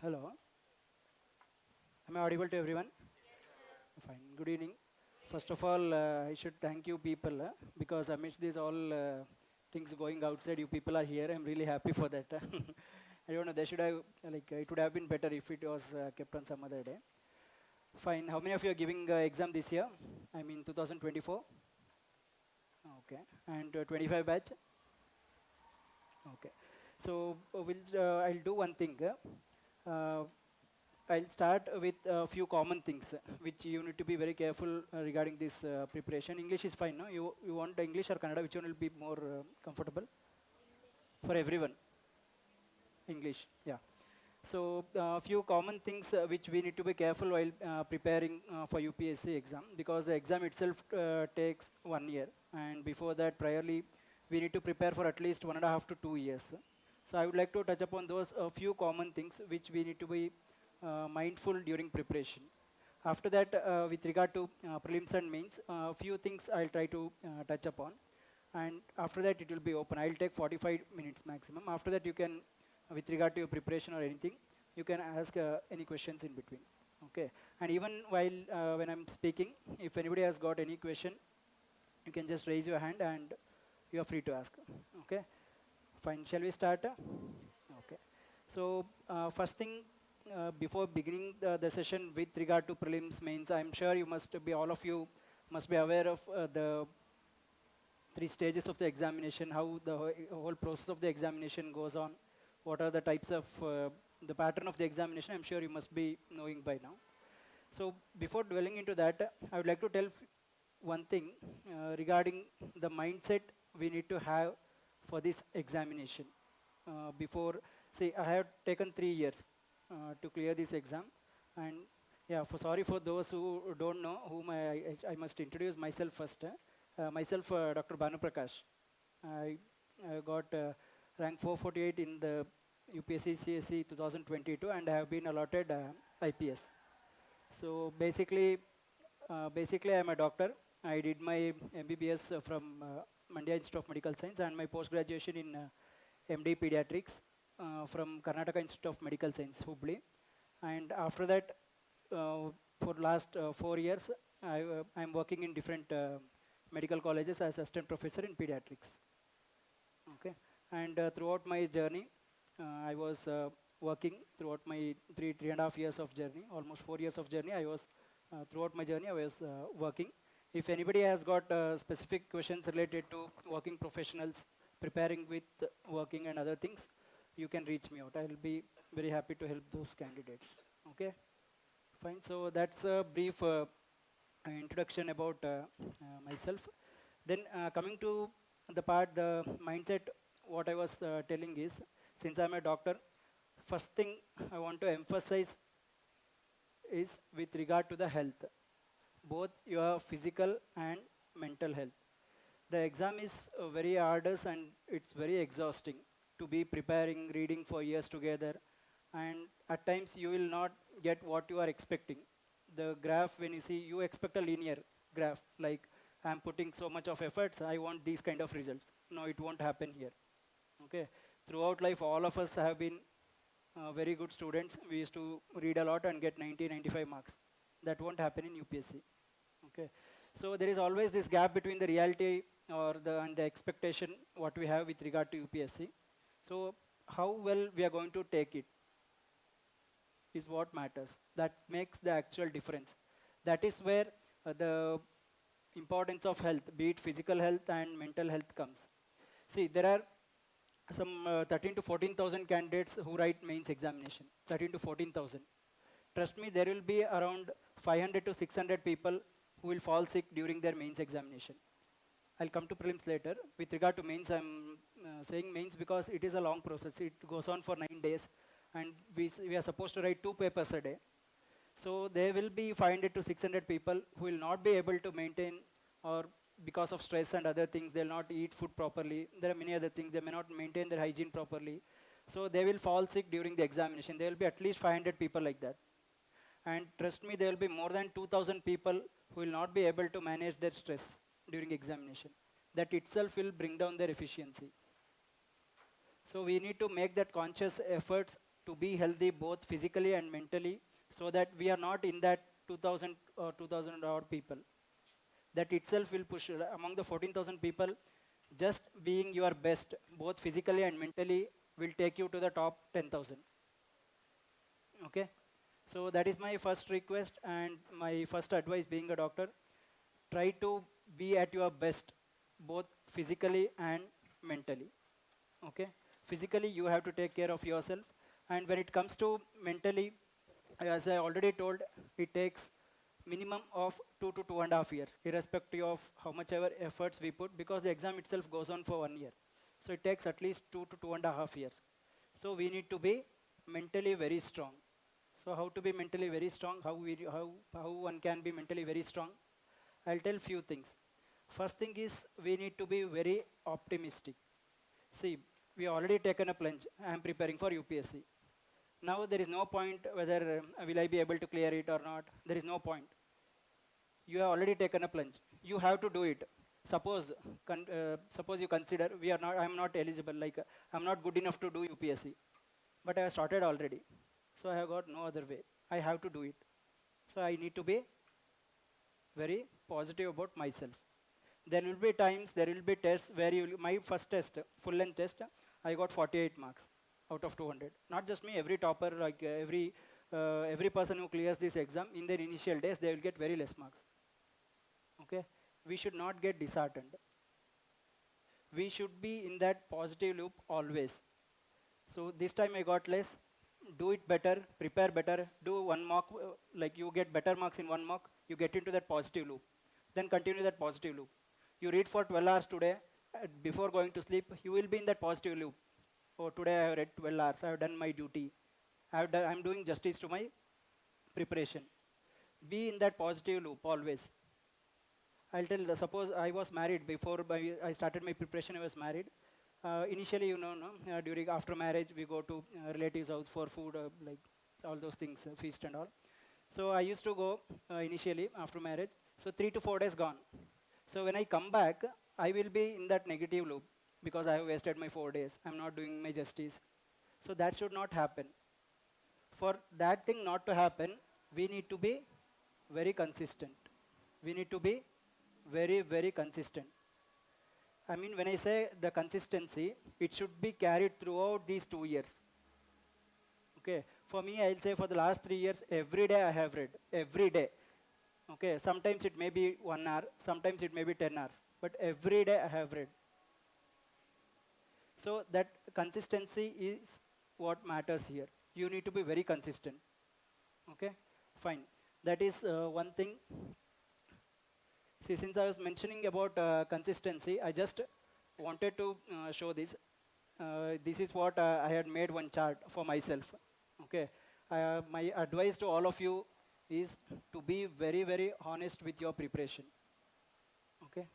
Hello. Am I audible to everyone? Fine. Good evening. First of all, I should thank you people because amidst these all things going outside, you people are here. I'm really happy for that. I don't know. They should have it would have been better if it was kept on some other day. Fine. How many of you are giving exam this year? I mean 2024. Okay. And 25 batch. Okay. So I'll do one thing. Uh, I'll start with a few common things which you need to be very careful regarding this preparation. English is fine, no? You want English or Kannada? Which one will be more comfortable? For everyone. English, yeah. So a few common things which we need to be careful while preparing for UPSC exam, because the exam itself takes 1 year, and before that priorly we need to prepare for at least 1.5 to 2 years. So I would like to touch upon those few common things which we need to be mindful during preparation. After that, with regard to prelims and mains, a few things I'll try to touch upon, and after that it will be open. I'll take 45 minutes maximum. After that you can, with regard to your preparation or anything, you can ask any questions in between. Okay, and even while when I'm speaking, if anybody has got any question, you can just raise your hand and you are free to ask. Okay, fine. Shall we start? Okay. So first thing, before beginning the session with regard to prelims mains, I'm sure you must be, all of you must be aware of the 3 stages of the examination, how the whole process of the examination goes on, what are the types of the pattern of the examination. I'm sure you must be knowing by now. So before dwelling into that, I would like to tell one thing regarding the mindset we need to have for this examination. Before, see, I have taken 3 years to clear this exam, and yeah, sorry for those who don't know whom I must introduce myself first. Myself, Dr. BHANU PRAKASH. I got rank 448 in the UPSC CSE 2022, and I have been allotted IPS. So basically I'm a doctor. I did my MBBS from Mandya Institute of Medical Science, and my post-graduation in MD Pediatrics from Karnataka Institute of Medical Science, Hubli. And after that, for last 4 years, I'm working in different medical colleges as assistant professor in pediatrics. Okay, and throughout my journey, I was working throughout my 3.5 years of journey, almost 4 years of journey. I was throughout my journey I was working. If anybody has got specific questions related to working professionals, preparing with working and other things, you can reach me out. I will be very happy to help those candidates. Okay, fine. So that's a brief introduction about myself. Then coming to the part, the mindset, what I was telling is, since I'm a doctor, first thing I want to emphasize is with regard to the health, both your physical and mental health. The exam is very arduous and it's very exhausting to be preparing, reading for years together, and at times you will not get what you are expecting. The graph, when you see, you expect a linear graph, like I'm putting so much of efforts, I want these kind of results. No, it won't happen here. Okay, throughout life, all of us have been very good students. We used to read a lot and get 90, 95 marks. That won't happen in UPSC. Okay, so there is always this gap between the reality and the expectation what we have with regard to UPSC. So how well we are going to take it is what matters. That makes the actual difference. That is where the importance of health, be it physical health and mental health, comes. See, there are some 13 to 14,000 candidates who write mains examination. 13 to 14,000. Trust me, there will be around 500 to 600 people who will fall sick during their mains examination. I'll come to prelims later. With regard to mains, I'm saying mains because it is a long process. It goes on for 9 days, and we are supposed to write 2 papers a day. So there will be 500 to 600 people who will not be able to maintain, or because of stress and other things, they will not eat food properly. There are many other things. They may not maintain their hygiene properly. So they will fall sick during the examination. There will be at least 500 people like that. And trust me, there will be more than 2,000 people who will not be able to manage their stress during examination. That itself will bring down their efficiency. So we need to make that conscious efforts to be healthy both physically and mentally, so that we are not in that 2000 or 2000 odd people. That itself will push among the 14,000 people, just being your best, both physically and mentally, will take you to the top 10,000. Okay? So that is my first request and my first advice being a doctor. Try to be at your best, both physically and mentally. Okay? Physically, you have to take care of yourself. And when it comes to mentally, as I already told, it takes minimum of 2 to 2.5 years, irrespective of how much ever efforts we put, because the exam itself goes on for 1 year. So it takes at least 2 to 2.5 years. So we need to be mentally very strong. So how to be mentally very strong? How one can be mentally very strong? I'll tell few things. First thing is we need to be very optimistic. See, we already taken a plunge. I am preparing for UPSC. Now there is no point whether will I be able to clear it or not. There is no point. You have already taken a plunge. You have to do it. Suppose you consider I am not eligible, like I am not good enough to do UPSC, but I have started already. So I have got no other way. I have to do it. So I need to be very positive about myself. There will be times, there will be tests where my first test, full length test, I got 48 marks out of 200. Not just me, every topper, like every person who clears this exam, in their initial days, they will get very less marks. Okay? We should not get disheartened. We should be in that positive loop always. So this time I got less. Do it better, prepare better, do one mock, like you get better marks in one mock, you get into that positive loop. Then continue that positive loop. You read for 12 hours today, before going to sleep, you will be in that positive loop. Oh, today I have read 12 hours, I have done my duty. I am doing justice to my preparation. Be in that positive loop always. I'll tell, suppose I was married before I started my preparation, I was married. Initially, during after marriage, we go to relatives' house for food, like all those things, feast and all. So I used to go initially after marriage. So 3 to 4 days gone. So when I come back, I will be in that negative loop because I have wasted my 4 days. I'm not doing my justice. So that should not happen. For that thing not to happen, we need to be very consistent. We need to be very, very consistent. I mean, when I say the consistency, it should be carried throughout these 2 years. Okay. For me, I'll say for the last 3 years, every day I have read. Every day. Okay. Sometimes it may be 1 hour, sometimes it may be 10 hours. But every day I have read. So that consistency is what matters here. You need to be very consistent. Okay. Fine. That is one thing. See, since I was mentioning about consistency, I just wanted to show this. This is what I had made one chart for myself. Okay. My advice to all of you is to be very, very honest with your preparation. Okay.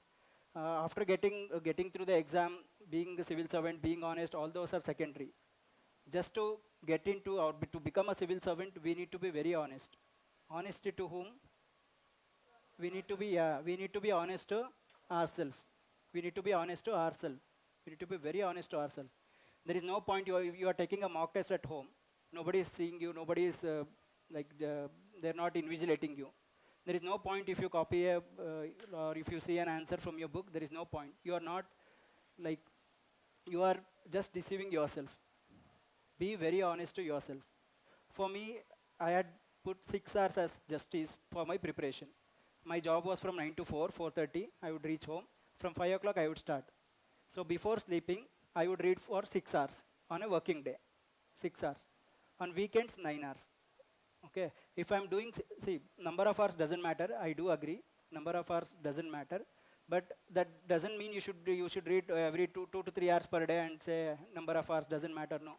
After getting through the exam, being a civil servant, being honest, all those are secondary. Just to get into or to become a civil servant, we need to be very honest. Honesty to whom? We need to be honest to ourselves. We need to be honest to ourselves. We need to be very honest to ourselves. There is no point you are taking a mock test at home. Nobody is seeing you. Nobody is they're not invigilating you. There is no point if you copy or if you see an answer from your book. There is no point. You are not you are just deceiving yourself. Be very honest to yourself. For me, I had put 6 hours as justice for my preparation. My job was from 9 to 4, 4:30, I would reach home. From 5 o'clock, I would start. So before sleeping, I would read for 6 hours on a working day, 6 hours. On weekends, 9 hours. Okay. If I'm doing, see, number of hours doesn't matter. I do agree. Number of hours doesn't matter. But that doesn't mean you should read every 2 to 3 hours per day and say number of hours doesn't matter. No.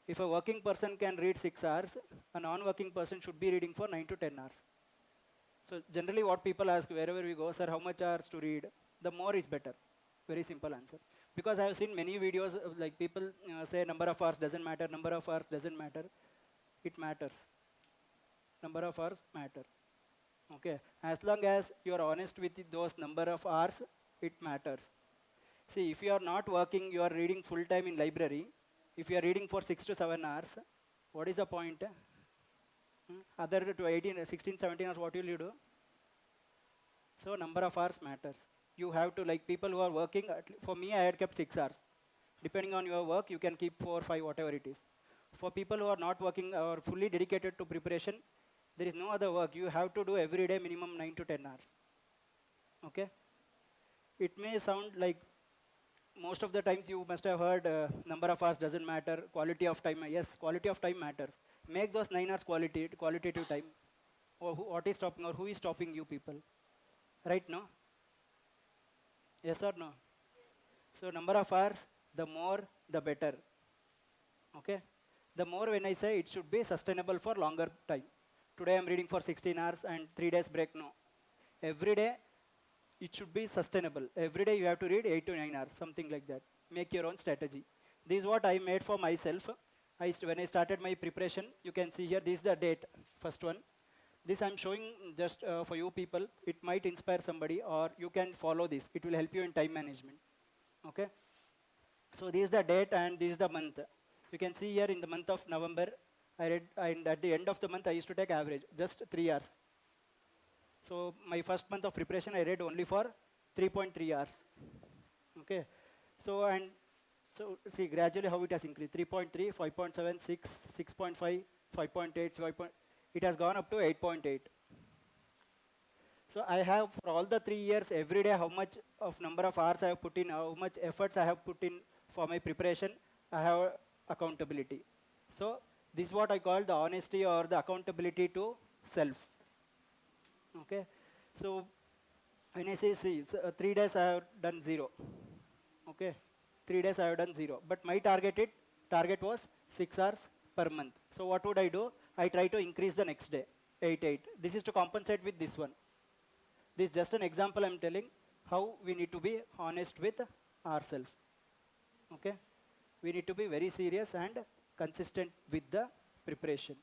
If a working person can read 6 hours, a non-working person should be reading for 9 to 10 hours. So generally what people ask wherever we go, sir, how much hours to read? The more is better. Very simple answer. Because I have seen many videos like people say number of hours doesn't matter, number of hours doesn't matter. It matters. Number of hours matter. Okay. As long as you are honest with those number of hours, it matters. See, if you are not working, you are reading full time in library, If you are reading for 6 to 7 hours, what is the point? Other to 18, 16, 17 hours, what will you do? So number of hours matters. You have to, like people who are working, for me I had kept 6 hours. Depending on your work, you can keep 4, 5, whatever it is. For people who are not working or fully dedicated to preparation, there is no other work. You have to do every day minimum 9 to 10 hours. Okay? It may sound like most of the times you must have heard number of hours doesn't matter, quality of time. Yes, quality of time matters. Make those 9 hours qualitative time. Or what is stopping or who is stopping you people? Right, no? Yes or no? So number of hours, the more, the better. Okay? The more when I say it should be sustainable for longer time. Today I'm reading for 16 hours and 3 days break, no. Every day, it should be sustainable. Every day you have to read 8 to 9 hours, something like that. Make your own strategy. This is what I made for myself. When I started my preparation, you can see here, this is the date, first one. This I'm showing just for you people. It might inspire somebody or you can follow this. It will help you in time management. Okay? So this is the date and this is the month. You can see here in the month of November, I read, and at the end of the month I used to take average, just 3 hours. So my first month of preparation I read only for 3.3 hours. Okay? So see gradually how it has increased, 3.3, 5.7, 6, 6.5, 5.8, 5. It has gone up to 8.8. So I have for all the 3 years, every day how much of number of hours I have put in, how much efforts I have put in for my preparation, I have accountability. So this is what I call the honesty or the accountability to self. Okay? So when I say, see, 3 days I have done 0. Okay? 3 days I have done 0. But my target was 6 hours per month. So what would I do? I try to increase the next day, 8, 8. This is to compensate with this one. This is just an example I'm telling how we need to be honest with ourselves. Okay? We need to be very serious and consistent with the preparation.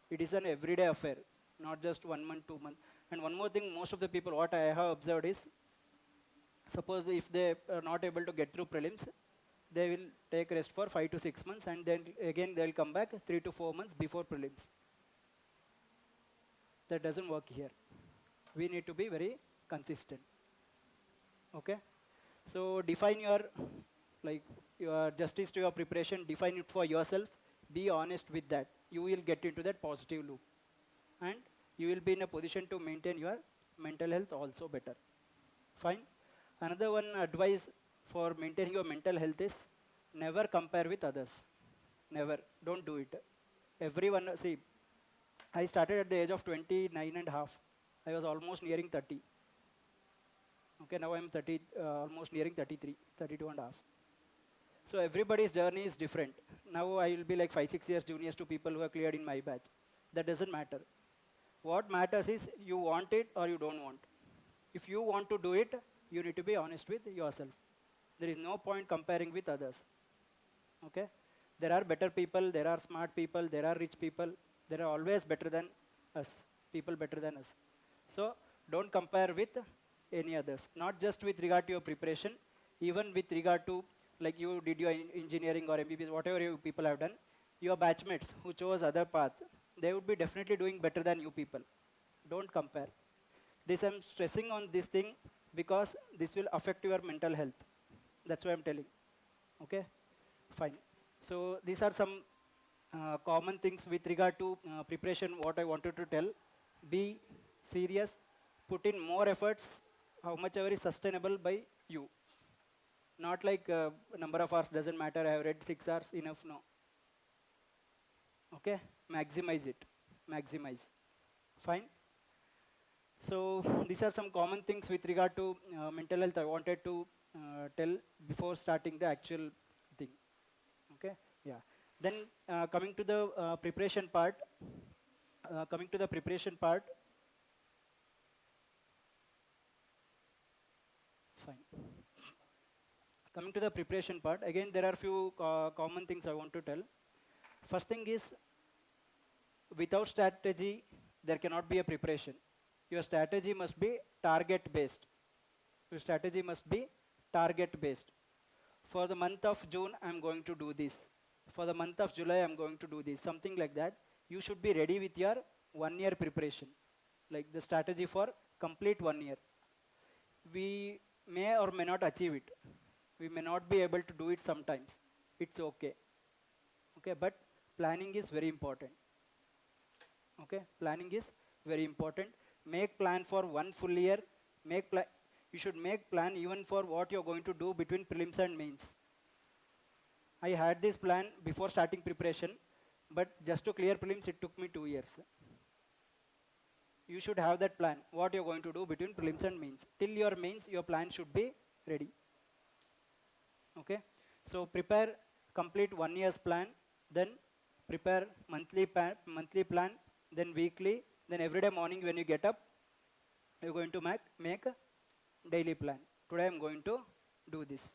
It is an everyday affair, not just 1 month, 2 months. And one more thing, most of the people, what I have observed is, suppose if they are not able to get through prelims, they will take rest for 5 to 6 months and then again they will come back 3 to 4 months before prelims. That doesn't work here. We need to be very consistent. Okay? So define your justice to your preparation, define it for yourself, be honest with that. You will get into that positive loop. And you will be in a position to maintain your mental health also better. Fine? Another one advice for maintaining your mental health is never compare with others. Never. Don't do it. Everyone, see, I started at the age of 29 and a half. I was almost nearing 30. Okay, now I'm 30, almost nearing 33, 32 and a half. So everybody's journey is different. Now I will be like 5, 6 years juniors to people who are cleared in my batch. That doesn't matter. What matters is you want it or you don't want. If you want to do it, you need to be honest with yourself. There is no point comparing with others. Okay? There are better people, there are smart people, there are rich people. There are always better than us, people better than us. So don't compare with any others. Not just with regard to your preparation, even with regard to like you did your engineering or MBBS, whatever you people have done, your batchmates who chose other path, they would be definitely doing better than you people. Don't compare. This I'm stressing on this thing because this will affect your mental health. That's why I'm telling. Okay? Fine. So these are some common things with regard to preparation, what I wanted to tell. Be serious, put in more efforts, how much ever is sustainable by you. Not like number of hours doesn't matter, I have read 6 hours, enough, no. Okay, maximize it, maximize. Fine. So these are some common things with regard to mental health I wanted to tell before starting the actual thing. Okay, yeah. Then coming to the preparation part, fine. Coming to the preparation part, again there are few common things I want to tell. First thing is, without strategy, there cannot be a preparation. Your strategy must be target-based. Your strategy must be target-based. For the month of June, I'm going to do this. For the month of July, I'm going to do this, something like that. You should be ready with your 1 year preparation, like the strategy for complete 1 year. We may or may not achieve it. We may not be able to do it sometimes. It's okay. Okay, but planning is very important. Okay, planning is very important. Make plan for 1 full year. You should make plan even for what you're going to do between prelims and mains. I had this plan before starting preparation, but just to clear prelims, it took me 2 years. You should have that plan, what you're going to do between prelims and mains. Till your mains, your plan should be ready. Okay, so prepare complete 1 year's plan, then prepare monthly plan, then weekly, then every day morning when you get up, you're going to make a daily plan. Today I'm going to do this.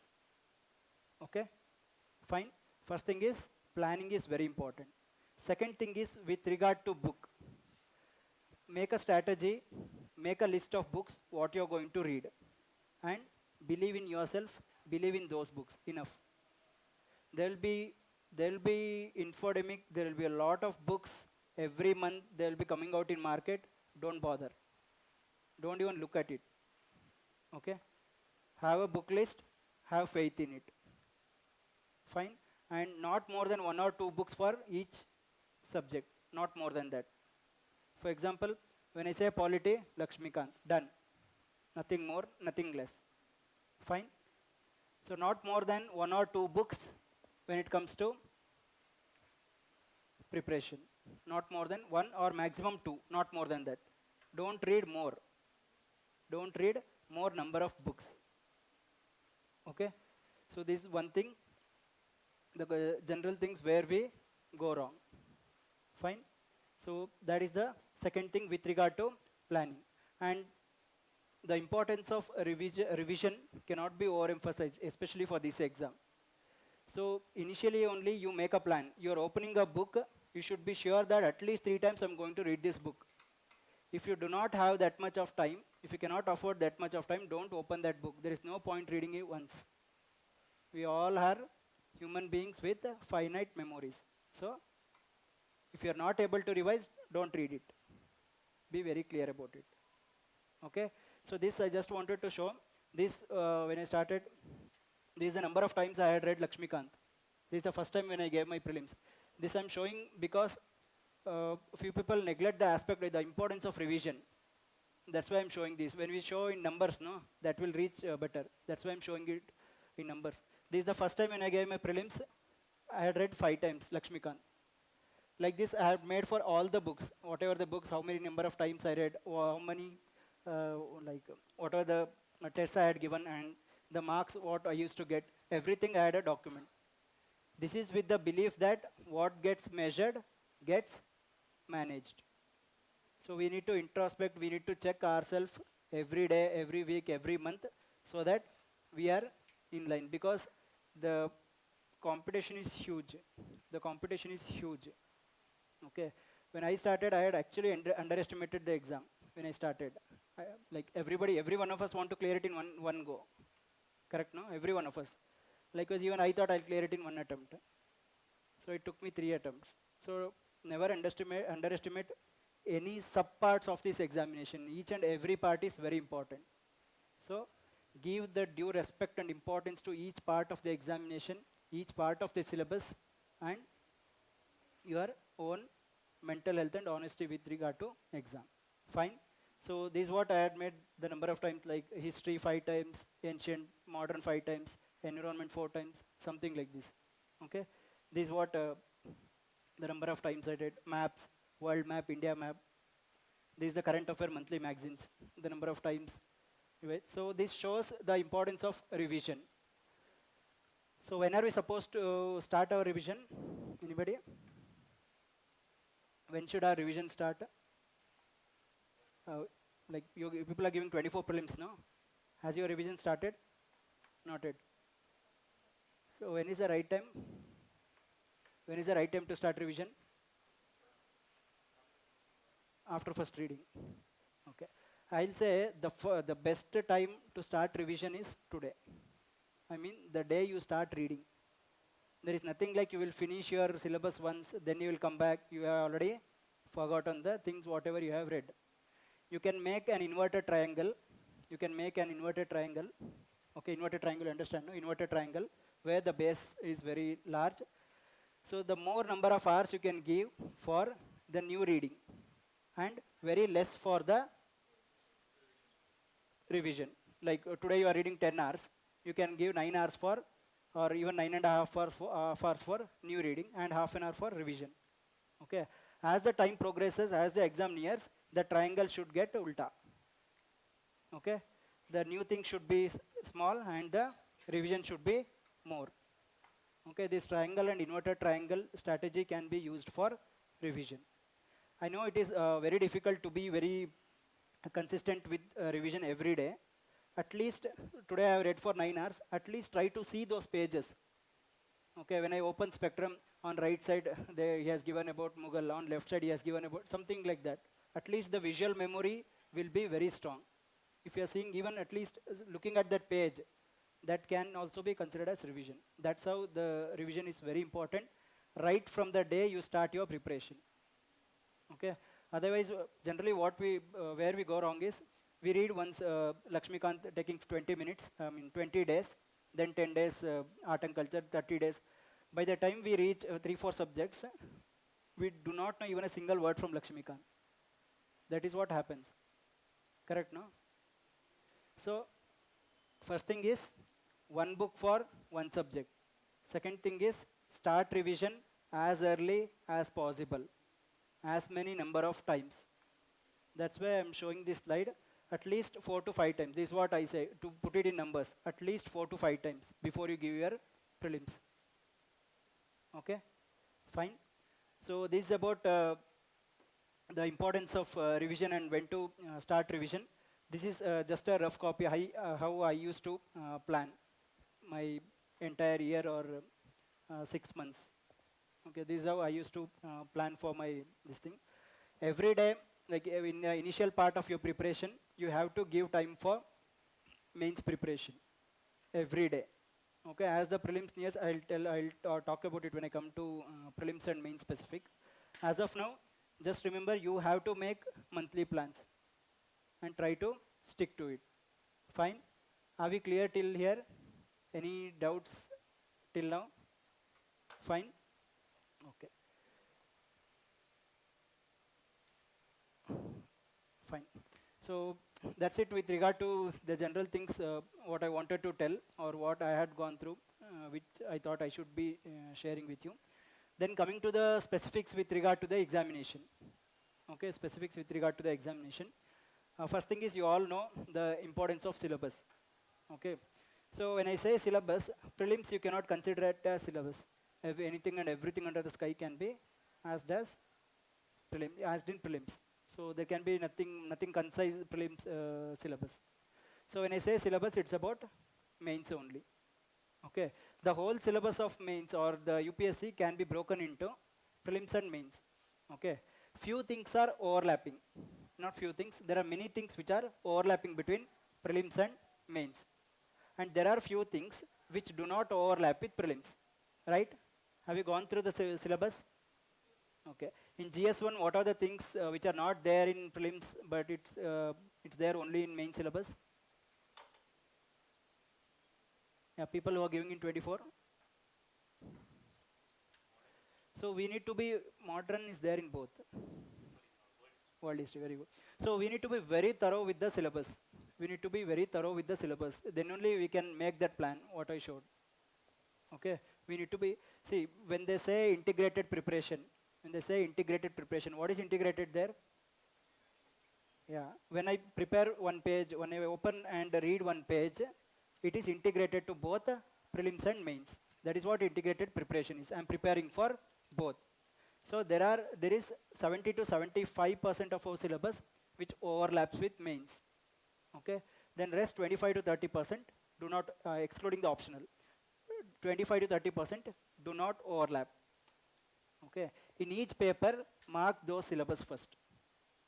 Okay, fine. First thing is planning is very important. Second thing is with regard to book. Make a strategy, make a list of books, what you're going to read. And believe in yourself, believe in those books, enough. There will be infodemic, there will be a lot of books. Every month they will be coming out in market. Don't bother. Don't even look at it. Okay? Have a book list, have faith in it. Fine? And not more than 1 or 2 books for each subject. Not more than that. For example, when I say polity, Lakshmikant, done. Nothing more, nothing less. Fine? So not more than 1 or 2 books when it comes to preparation. Not more than 1 or maximum 2, not more than that. Don't read more. Don't read more number of books. Okay? So this is one thing, the general things where we go wrong. Fine? So that is the second thing with regard to planning. And the importance of revision cannot be overemphasized, especially for this exam. So initially only you make a plan. You are opening a book, you should be sure that at least 3 times I'm going to read this book. If you do not have that much of time, if you cannot afford that much of time, don't open that book. There is no point reading it once. We all are human beings with finite memories. So if you are not able to revise, don't read it. Be very clear about it. Okay? So this I just wanted to show. This, when I started, this is the number of times I had read Lakshmikant. This is the first time when I gave my prelims. This I'm showing because few people neglect the aspect of the importance of revision. That's why I'm showing this. When we show in numbers, no, that will reach better. That's why I'm showing it in numbers. This is the first time when I gave my prelims. I had read 5 times Lakshmikant. Like this I have made for all the books, whatever the books, how many number of times I read, or how many, whatever the tests I had given and the marks what I used to get, everything I had a document. This is with the belief that what gets measured gets managed. So we need to introspect, we need to check ourselves every day, every week, every month, so that we are in line, because the competition is huge. The competition is huge. Okay. When I started, I had actually underestimated the exam. When I started, like every one of us want to clear it in one go. Correct, no? Every one of us. Likewise, even I thought I'll clear it in 1 attempt. So it took me 3 attempts. So never underestimate any subparts of this examination. Each and every part is very important. So give the due respect and importance to each part of the examination, each part of the syllabus, and your own mental health and honesty with regard to exam. Fine? So this is what I had made the number of times, like history 5 times, ancient, modern 5 times, environment 4 times, something like this. Okay? This is what the number of times I did. Maps, world map, India map. This is the current affair monthly magazines, the number of times. Anyway, so this shows the importance of revision. So when are we supposed to start our revision? Anybody? When should our revision start? Like you people are giving 24 prelims, no? Has your revision started? Not yet. So when is the right time? When is the right time to start revision? After first reading. Okay. I'll say the best time to start revision is today. I mean the day you start reading. There is nothing like you will finish your syllabus once, then you will come back, you have already forgotten the things whatever you have read. You can make an inverted triangle. You can make an inverted triangle. Okay, inverted triangle, understand? No? Inverted triangle where the base is very large. So the more number of hours you can give for the new reading and very less for the revision. Like today you are reading 10 hours, you can give 9 hours for, or even 9.5 hours for new reading and half an hour for revision. Okay. As the time progresses, as the exam nears, the triangle should get ulta. Okay. The new thing should be small and the revision should be more. Okay. This triangle and inverted triangle strategy can be used for revision. I know it is very difficult to be very consistent with revision every day. At least today I have read for 9 hours. At least try to see those pages. Okay, when I open Spectrum, on right side there he has given about Mughal, on left side he has given about something like that. At least the visual memory will be very strong. If you are seeing even at least looking at that page, that can also be considered as revision. That's how the revision is very important, right from the day you start your preparation. Okay. Otherwise, generally what we, where we go wrong is, we read once Lakshmikant taking 20 minutes, 20 days, then 10 days art and culture, 30 days. By the time we reach 3-4 subjects, we do not know even a single word from Lakshmikant. That is what happens. Correct, no? So, first thing is, one book for one subject. Second thing is, start revision as early as possible, as many number of times. That's why I'm showing this slide. At least 4 to 5 times. This is what I say, to put it in numbers. At least 4 to 5 times before you give your prelims. Okay, fine. So this is about the importance of revision and when to start revision. This is just a rough copy how I used to plan my entire year or 6 months. Okay, this is how I used to plan for my this thing. Every day, like in the initial part of your preparation, you have to give time for mains preparation every day. Okay, as the prelims nears, I'll talk about it when I come to prelims and mains specific. As of now, just remember you have to make monthly plans and try to stick to it. Fine? Are we clear till here? Any doubts till now? Fine? Okay. Fine. So that's it with regard to the general things what I wanted to tell or what I had gone through, which I thought I should be sharing with you. Then coming to the specifics with regard to the examination. Okay, specifics with regard to the examination. First thing is, you all know the importance of syllabus. Okay. So when I say syllabus, prelims you cannot consider it as syllabus. Anything and everything under the sky can be asked as asked in prelims. So there can be nothing concise prelims syllabus. So when I say syllabus, it's about mains only. Okay. The whole syllabus of mains or the UPSC can be broken into prelims and mains. Okay. Few things are overlapping. Not few things. There are many things which are overlapping between prelims and mains. And there are few things which do not overlap with prelims. Right? Have you gone through the syllabus? Okay. In GS1, what are the things which are not there in prelims, but it's there only in main syllabus? Yeah, people who are giving in 24. So we need to be, modern is there in both. World history, very good. So we need to be very thorough with the syllabus. We need to be very thorough with the syllabus. Then only we can make that plan, what I showed. Okay. We need to be, see, when they say integrated preparation, what is integrated there? Yeah, when I prepare one page, when I open and read one page, it is integrated to both prelims and mains. That is what integrated preparation is. I am preparing for both. So there is 70 to 75% of our syllabus which overlaps with mains. Okay, then rest 25 to 30% do not, excluding the optional, 25 to 30% do not overlap. Okay, in each paper, mark those syllabus first,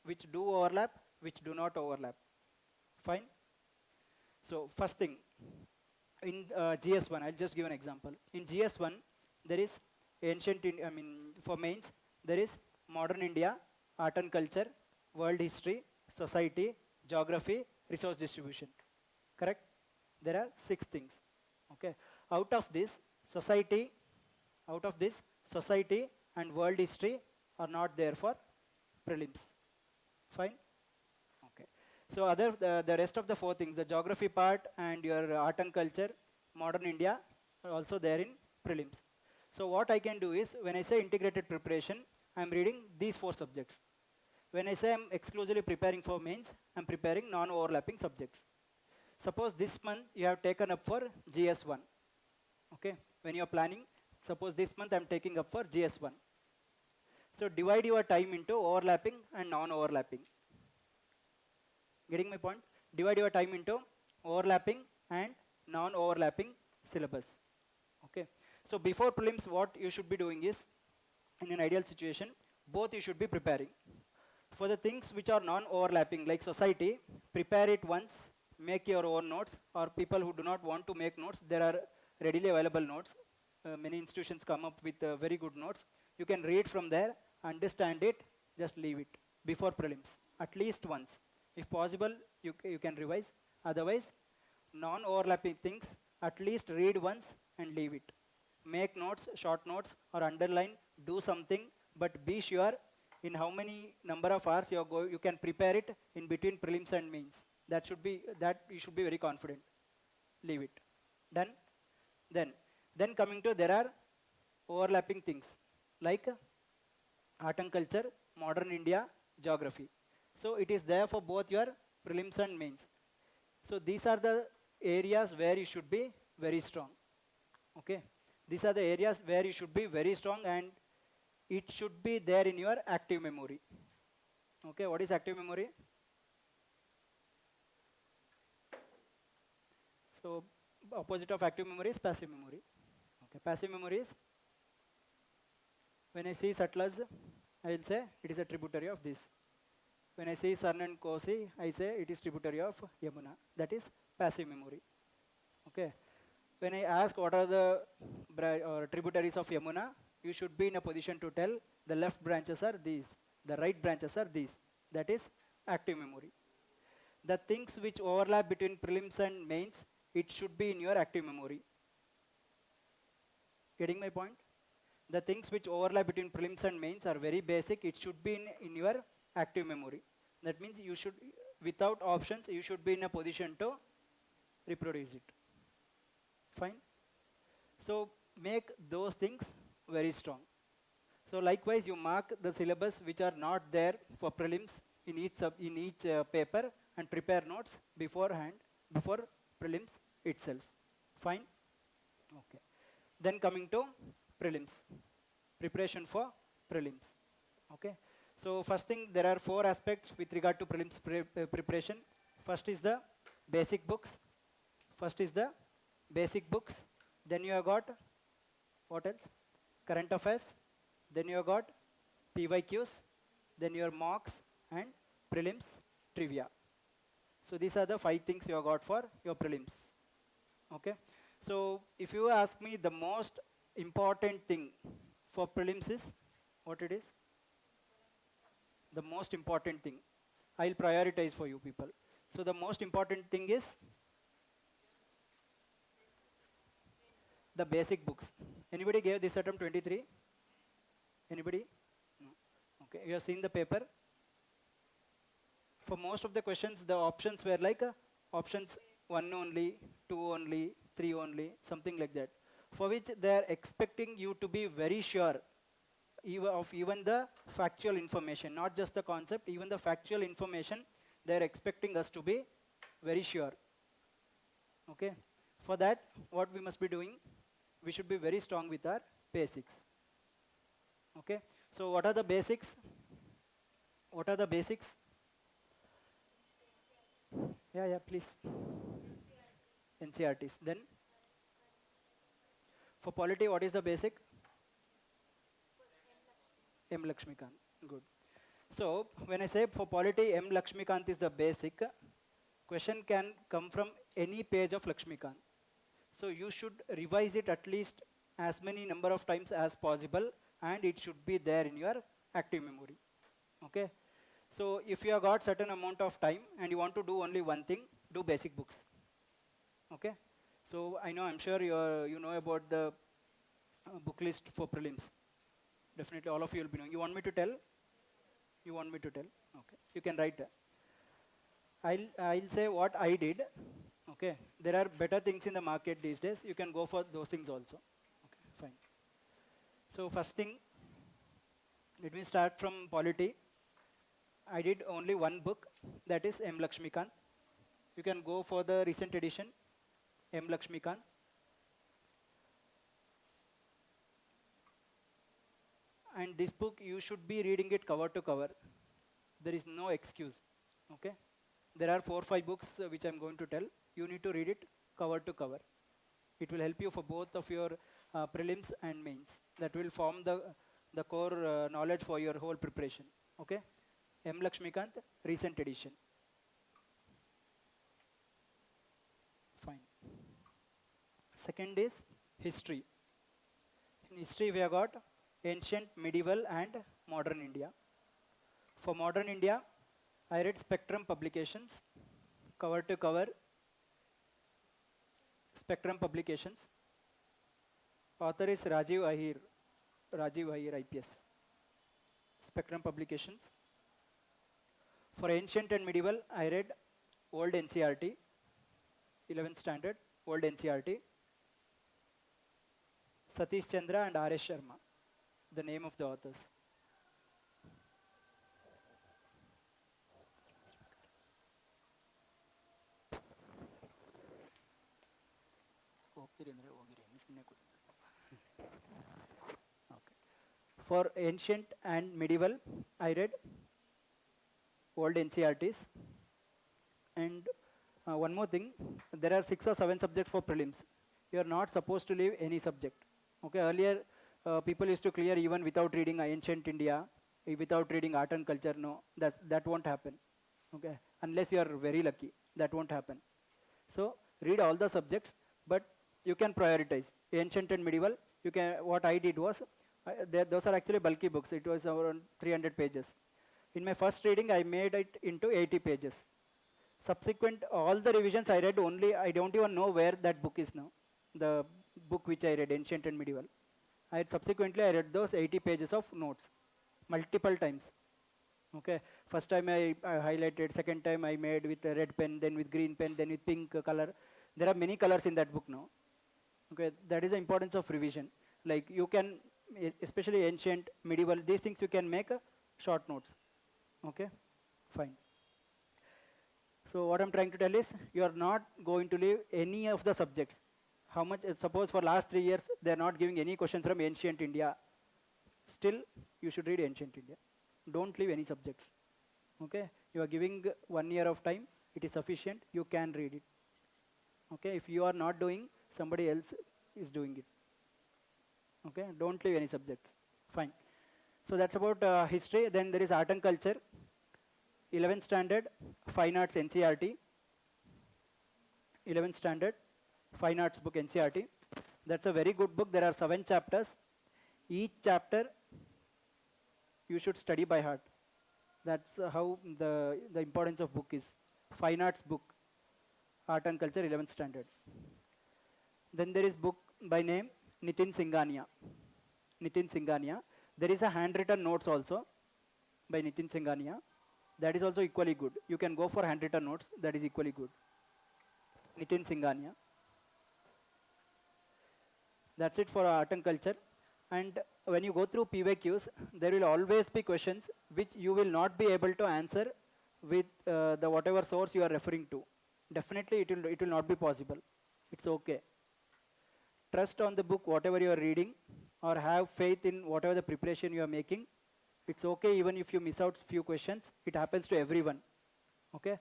which do overlap, which do not overlap. Fine? So first thing, in GS1, I'll just give an example. In GS1, there is for mains, there is modern India, art and culture, world history, society, geography, resource distribution. Correct? There are 6 things. Okay. Out of this, society and world history are not there for prelims. Fine? Okay. So the rest of the 4 things, the geography part and your art and culture, modern India, are also there in prelims. So what I can do is, when I say integrated preparation, I am reading these 4 subjects. When I say I am exclusively preparing for mains, I am preparing non-overlapping subjects. Suppose this month you have taken up for GS1. Okay. When you are planning, suppose this month I am taking up for GS1. So divide your time into overlapping and non-overlapping. Getting my point? Divide your time into overlapping and non-overlapping syllabus. Okay. So before prelims, what you should be doing is, in an ideal situation, both you should be preparing. For the things which are non-overlapping, like society, prepare it once, make your own notes, or people who do not want to make notes, there are readily available notes. Many institutions come up with very good notes. You can read from there, understand it, just leave it before prelims, at least once. If possible, you can revise. Otherwise, non-overlapping things, at least read once and leave it. Make notes, short notes, or underline, do something, but be sure in how many number of hours you can prepare it in between prelims and mains. That you should be very confident. Leave it. Done? Then coming to, there are overlapping things like art and culture, modern India, geography. So it is there for both your prelims and mains. So these are the areas where you should be very strong. Okay. These are the areas where you should be very strong, and it should be there in your active memory. Okay. What is active memory? So opposite of active memory is passive memory. Okay. Passive memory is, when I see Satluj, I will say it is a tributary of this. When I see Sarn and Kosi, I say it is tributary of Yamuna. That is passive memory. Okay. When I ask what are the tributaries of Yamuna, you should be in a position to tell the left branches are these, the right branches are these. That is active memory. The things which overlap between prelims and mains, it should be in your active memory. Getting my point? The things which overlap between prelims and mains are very basic. It should be in your active memory. That means you should, without options, you should be in a position to reproduce it. Fine? So make those things very strong. So likewise, you mark the syllabus which are not there for prelims in each paper, and prepare notes beforehand, before prelims itself. Fine? Okay. Then coming to prelims. Preparation for prelims. Okay. So first thing, there are 4 aspects with regard to prelims preparation. First is the basic books. Then you have got, what else? Current affairs. Then you have got PYQs. Then your mocks and prelims trivia. So these are the 5 things you have got for your prelims. Okay. So if you ask me, the most important thing for prelims is what it is? The most important thing. I'll prioritize for you people. So the most important thing is the basic books. Anybody gave this attempt 23? Anybody? No. Okay. You have seen the paper. For most of the questions, the options were like options 1 only, 2 only, 3 only, something like that. For which they are expecting you to be very sure of even the factual information, not just the concept, even the factual information, they are expecting us to be very sure. Okay. For that, what we must be doing? We should be very strong with our basics. Okay. So what are the basics? What are the basics? Yeah, please. NCERTs. Then for polity, what is the basic? M. Lakshmikant. Good. So when I say for polity, M. Lakshmikant is the basic, question can come from any page of Lakshmikant. So you should revise it at least as many number of times as possible, and it should be there in your active memory. Okay. So if you have got certain amount of time and you want to do only one thing, do basic books. Okay. So I'm sure you know about the book list for prelims. Definitely all of you will be knowing. You want me to tell? You want me to tell? Okay. You can write. I'll say what I did. Okay. There are better things in the market these days. You can go for those things also. Okay. Fine. So first thing, let me start from polity. I did only one book, that is M. Lakshmikant. You can go for the recent edition, M. Lakshmikant. And this book, you should be reading it cover to cover. There is no excuse. Okay. There are 4 or 5 books which I'm going to tell. You need to read it cover to cover. It will help you for both of your prelims and mains. That will form the core knowledge for your whole preparation. Okay. M. Lakshmikant, recent edition. Fine. Second is history. In history, we have got ancient, medieval, and modern India. For modern India, I read Spectrum publications, cover to cover. Spectrum publications. Author is Rajiv Ahir IPS. Spectrum publications. For ancient and medieval, I read old NCERT, 11th standard, old NCERT. Satish Chandra and R.S. Sharma, the name of the authors. Okay. For ancient and medieval, I read old NCERTs. And one more thing, there are 6 or 7 subjects for prelims. You are not supposed to leave any subject. Okay, earlier people used to clear even without reading ancient India, without reading art and culture. No, that won't happen. Okay, unless you are very lucky, that won't happen. So read all the subjects, but you can prioritize ancient and medieval. You can. What I did was, those are actually bulky books. It was around 300 pages. In my first reading, I made it into 80 pages. Subsequent, all the revisions I read only, I don't even know where that book is now. The book which I read, Ancient and Medieval. Subsequently, I read those 80 pages of notes, multiple times. Okay, first time I highlighted, second time I made with a red pen, then with green pen, then with pink color. There are many colors in that book now. Okay, that is the importance of revision. Like you can, especially ancient, medieval, these things you can make short notes. Okay, fine. So what I'm trying to tell is, you are not going to leave any of the subjects. How much, suppose for last 3 years, they are not giving any questions from ancient India. Still, you should read ancient India. Don't leave any subjects. Okay, you are giving 1 year of time, it is sufficient, you can read it. Okay, if you are not doing, somebody else is doing it. Okay, don't leave any subject. Fine. So that's about history. Then there is art and culture. 11th standard, fine arts NCERT. 11th standard, fine arts book NCERT. That's a very good book. There are 7 chapters. Each chapter you should study by heart. That's how the importance of book is. Fine arts book, art and culture, 11th standard. Then there is book by name Nitin Singhania. Nitin Singhania. There is a handwritten notes also by Nitin Singhania. That is also equally good. You can go for handwritten notes. That is equally good. Nitin Singhania. That's it for art and culture. And when you go through PYQs, there will always be questions which you will not be able to answer with the whatever source you are referring to. Definitely it will not be possible. It's okay. Trust on the book, whatever you are reading, or have faith in whatever the preparation you are making. It's okay even if you miss out few questions. It happens to everyone. Okay.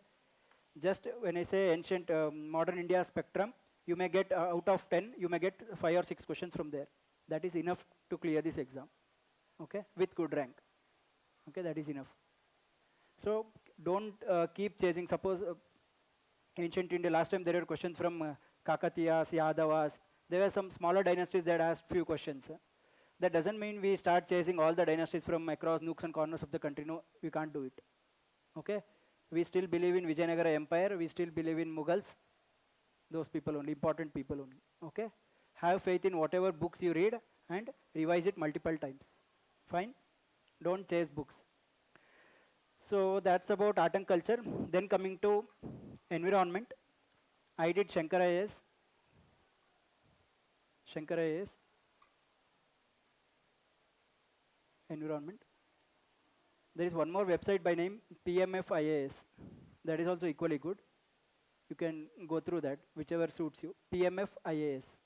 Just when I say ancient modern India spectrum, you may get out of 10, you may get 5 or 6 questions from there. That is enough to clear this exam. Okay, with good rank. Okay, that is enough. So don't keep chasing. Suppose ancient India, last time there were questions from Kakatiyas, Yadavas, There were some smaller dynasties that asked few questions. That doesn't mean we start chasing all the dynasties from across nooks and corners of the country. No, we can't do it. Okay? We still believe in Vijayanagara Empire. We still believe in Mughals. Those people only, important people only. Okay? Have faith in whatever books you read and revise it multiple times. Fine? Don't chase books. So that's about art and culture. Then coming to environment, I did Shankar IAS. Shankar IAS. Environment. There is one more website by name PMF IAS. That is also equally good. You can go through that, whichever suits you. PMF IAS.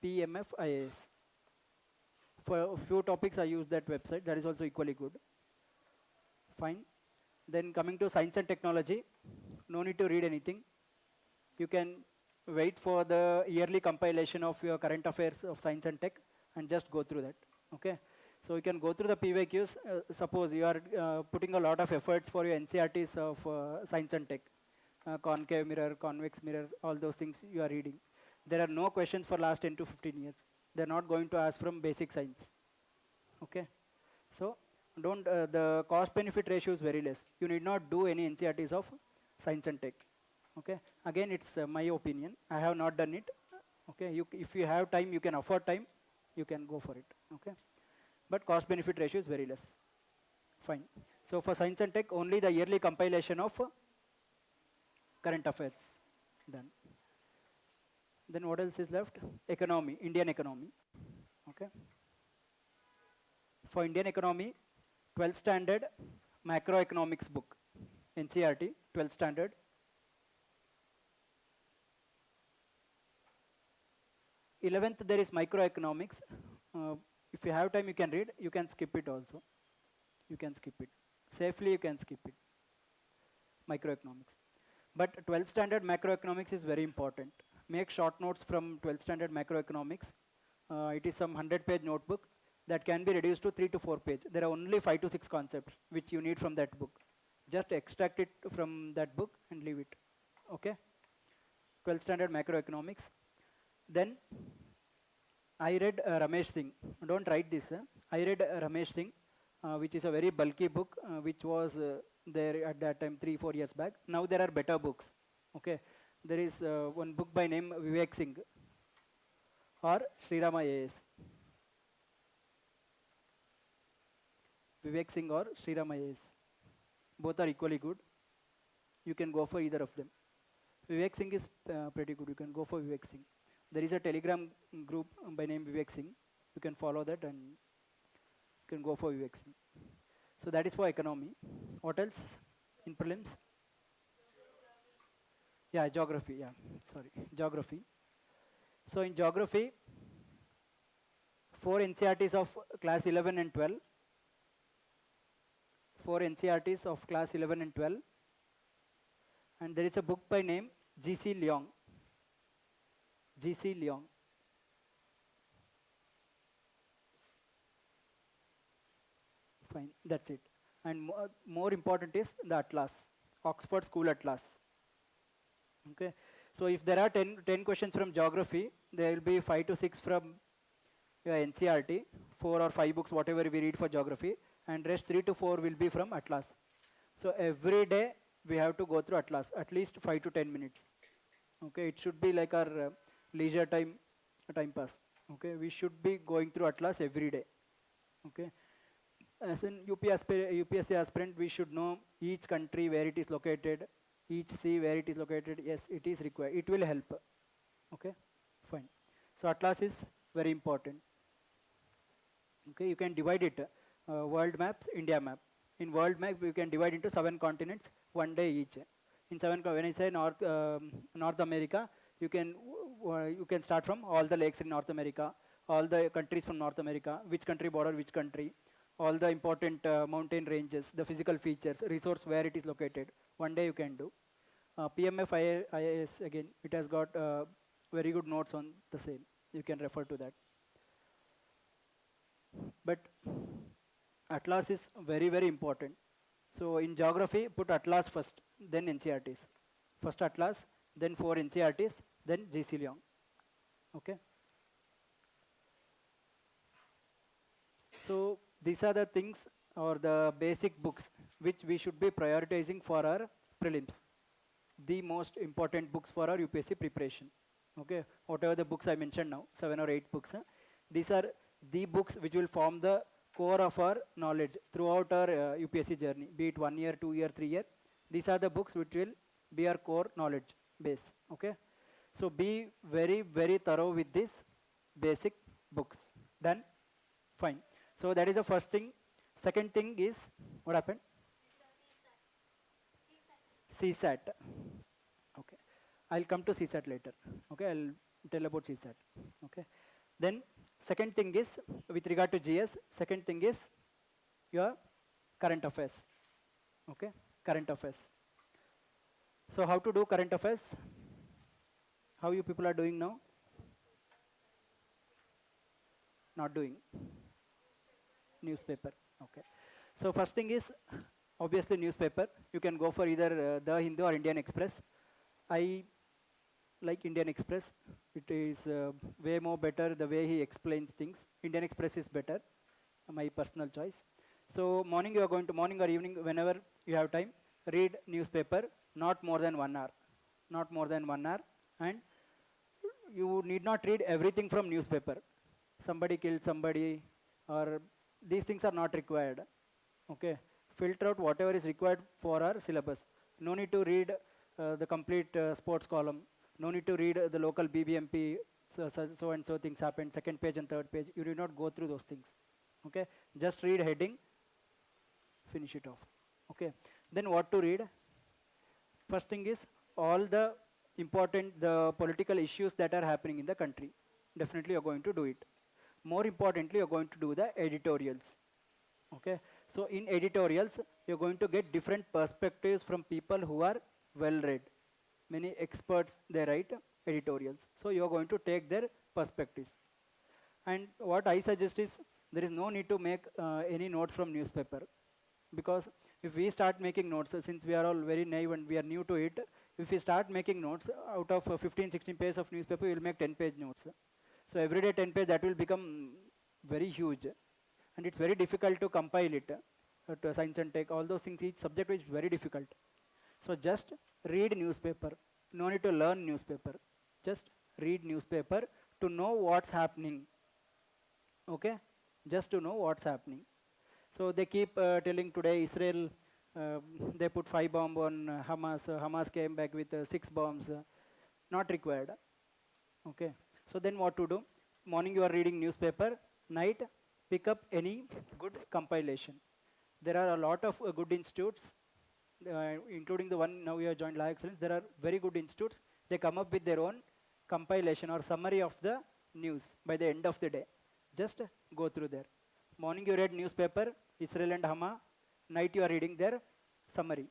PMF IAS. For a few topics I use that website. That is also equally good. Fine. Then coming to science and technology, no need to read anything. You can wait for the yearly compilation of your current affairs of science and tech and just go through that. Okay. So you can go through the PYQs. Suppose you are putting a lot of efforts for your NCERTs of science and tech. Concave mirror, convex mirror, all those things you are reading. There are no questions for last 10 to 15 years. They're not going to ask from basic science. Okay. So don't, the cost benefit ratio is very less. You need not do any NCERTs of science and tech. Okay. Again, it's my opinion. I have not done it. Okay. If you have time, you can afford time, you can go for it. Okay. But cost benefit ratio is very less. Fine. So for science and tech, only the yearly compilation of current affairs done. Then what else is left? Economy, Indian economy. Okay. For Indian economy, 12th standard macroeconomics book, NCERT, 12th standard. Eleventh, there is microeconomics. If you have time, you can read. You can skip it also. You can skip it. Safely, you can skip it. Microeconomics. But 12th standard macroeconomics is very important. Make short notes from 12th standard macroeconomics. It is some 100-page notebook that can be reduced to 3 to 4 pages. There are only 5 to 6 concepts which you need from that book. Just extract it from that book and leave it. Okay? 12th standard macroeconomics. Then I read Ramesh Singh. Don't write this. I read Ramesh Singh, which is a very bulky book, which was there at that time 3-4 years back. Now there are better books. Okay, there is one book by name Vivek Singh or Srirama IAS. Vivek Singh or Srirama IAS. Both are equally good. You can go for either of them. Vivek Singh is pretty good. You can go for Vivek Singh. There is a Telegram group by name Vivek Singh. You can follow that and you can go for Vivek Singh. So that is for economy. What else in prelims? Yeah, geography. Yeah, sorry, geography. So in geography, 4 NCERTs of class 11 and 12. 4 NCERTs of class 11 and 12. And there is a book by name G.C. Leong. G.C. Leong. Fine, that's it. And more important is the Atlas, Oxford School Atlas. Okay, so if there are 10 questions from geography, there will be 5 to 6 from NCERT, 4 or 5 books, whatever we read for geography, and rest 3 to 4 will be from Atlas. So every day we have to go through Atlas, at least 5 to 10 minutes. Okay, it should be like our leisure time pass. Okay, we should be going through Atlas every day. Okay, as an UPSC aspirant, we should know each country where it is located, each sea where it is located. Yes, it is required. It will help. Okay, fine. So Atlas is very important. Okay, you can divide it. World maps, India map. In world map, you can divide into 7 continents, 1 day each. In 7, when I say North America, you can start from all the lakes in North America, all the countries from North America, which country border which country, all the important mountain ranges, the physical features, resource where it is located. 1 day you can do. PMF IAS, again, it has got very good notes on the same. You can refer to that. But Atlas is very, very important. So in geography, put Atlas first, then NCERTs. First Atlas, then 4 NCERTs, then G.C. Leong. Okay. So these are the things or the basic books which we should be prioritizing for our prelims. The most important books for our UPSC preparation. Okay, whatever the books I mentioned now, 7 or 8 books. These are the books which will form the core of our knowledge throughout our UPSC journey, be it 1 year, 2 year, 3 year. These are the books which will be our core knowledge base. Okay, so be very, very thorough with these basic books. Done? Fine. So that is the first thing. Second thing is, what happened? CSAT. Okay. I'll come to CSAT later. Okay, I'll tell about CSAT. Okay. Then second thing is, with regard to GS, second thing is your current affairs. Okay, current affairs. So how to do current affairs? How you people are doing now? Not doing. Newspaper. Okay. So first thing is obviously newspaper. You can go for either The Hindu or Indian Express. I like Indian Express. It is way more better the way he explains things. Indian Express is better, my personal choice. So morning you are going to, morning or evening, whenever you have time, read newspaper, not more than 1 hour. Not more than 1 hour. And you need not read everything from newspaper. Somebody killed somebody, or these things are not required. Okay, filter out whatever is required for our syllabus. No need to read the complete sports column. No need to read the local BBMP, so and so things happened, second page and third page. You do not go through those things. Okay, just read heading, finish it off. Okay, then what to read? First thing is all the important, the political issues that are happening in the country. Definitely you're going to do it. More importantly, you're going to do the editorials. Okay, so in editorials, you're going to get different perspectives from people who are well-read. Many experts, they write editorials. So you're going to take their perspectives. And what I suggest is, there is no need to make any notes from newspaper. Because if we start making notes, since we are all very naive and we are new to it, if we start making notes, out of 15, 16 pages of newspaper, we will make 10-page notes. So every day 10 page, that will become very huge. And it's very difficult to compile it to science and tech, all those things, each subject is very difficult. So just read newspaper. No need to learn newspaper. Just read newspaper to know what's happening. Okay? Just to know what's happening. So they keep telling today Israel, they put 5 bombs on Hamas. Hamas came back with 6 bombs. Not required. Okay? So then what to do? Morning you are reading newspaper. Night, pick up any good compilation. There are a lot of good institutes, including the one now you have joined LaExcellence. There are very good institutes. They come up with their own compilation or summary of the news by the end of the day. Just go through there. Morning you read newspaper, Israel and Hamas. Night you are reading their summary.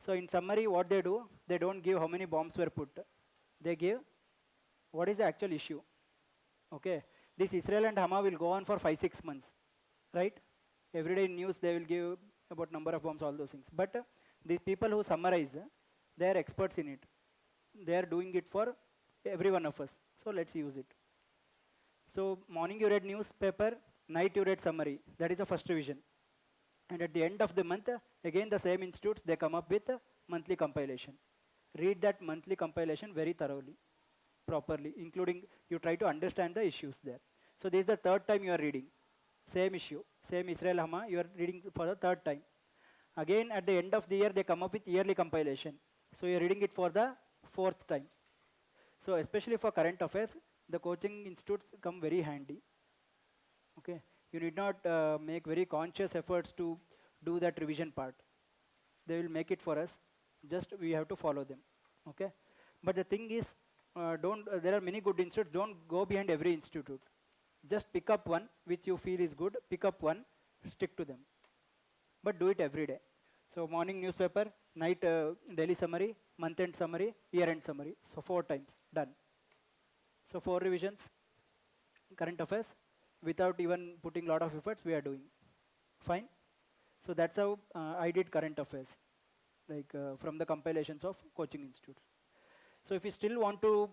So in summary, what they do, they don't give how many bombs were put. They give what is the actual issue. Okay, this Israel and Hamas will go on for 5-6 months, right? Every day in news they will give about number of bombs, all those things. But these people who summarize, they are experts in it. They are doing it for every one of us. So let's use it. So morning you read newspaper, night you read summary. That is the first revision. And at the end of the month, again the same institutes, they come up with a monthly compilation. Read that monthly compilation very thoroughly, properly, including you try to understand the issues there. So this is the third time you are reading. Same issue, same Israel Hamas, you are reading for the third time. Again at the end of the year, they come up with yearly compilation. So you are reading it for the fourth time. So especially for current affairs, the coaching institutes come very handy. Okay, you need not make very conscious efforts to do that revision part. They will make it for us, just we have to follow them. Okay, but the thing is, there are many good institutes, don't go behind every institute. Just pick up one which you feel is good, pick up one, stick to them. But do it every day. So morning newspaper, night daily summary, month-end summary, year-end summary. So 4 times, done. So 4 revisions, current affairs, without even putting a lot of efforts, we are doing. Fine? So that's how I did current affairs, like from the compilations of coaching institutes. So if you still want to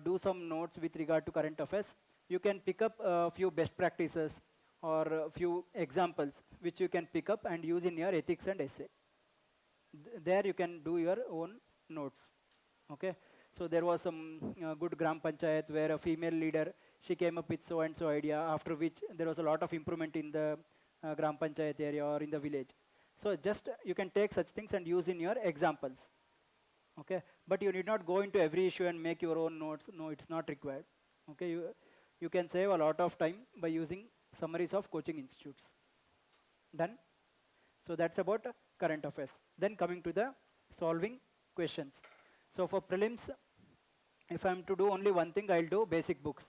do some notes with regard to current affairs, you can pick up a few best practices or a few examples which you can pick up and use in your ethics and essay. There you can do your own notes. Okay, so there was some good gram panchayat where a female leader, she came up with so and so idea, after which there was a lot of improvement in the gram panchayat area or in the village. So just you can take such things and use in your examples. Okay, but you need not go into every issue and make your own notes. No, it's not required. Okay, you can save a lot of time by using summaries of coaching institutes. Done? So that's about current affairs. Then coming to the solving questions. So for prelims, if I am to do only one thing, I'll do basic books.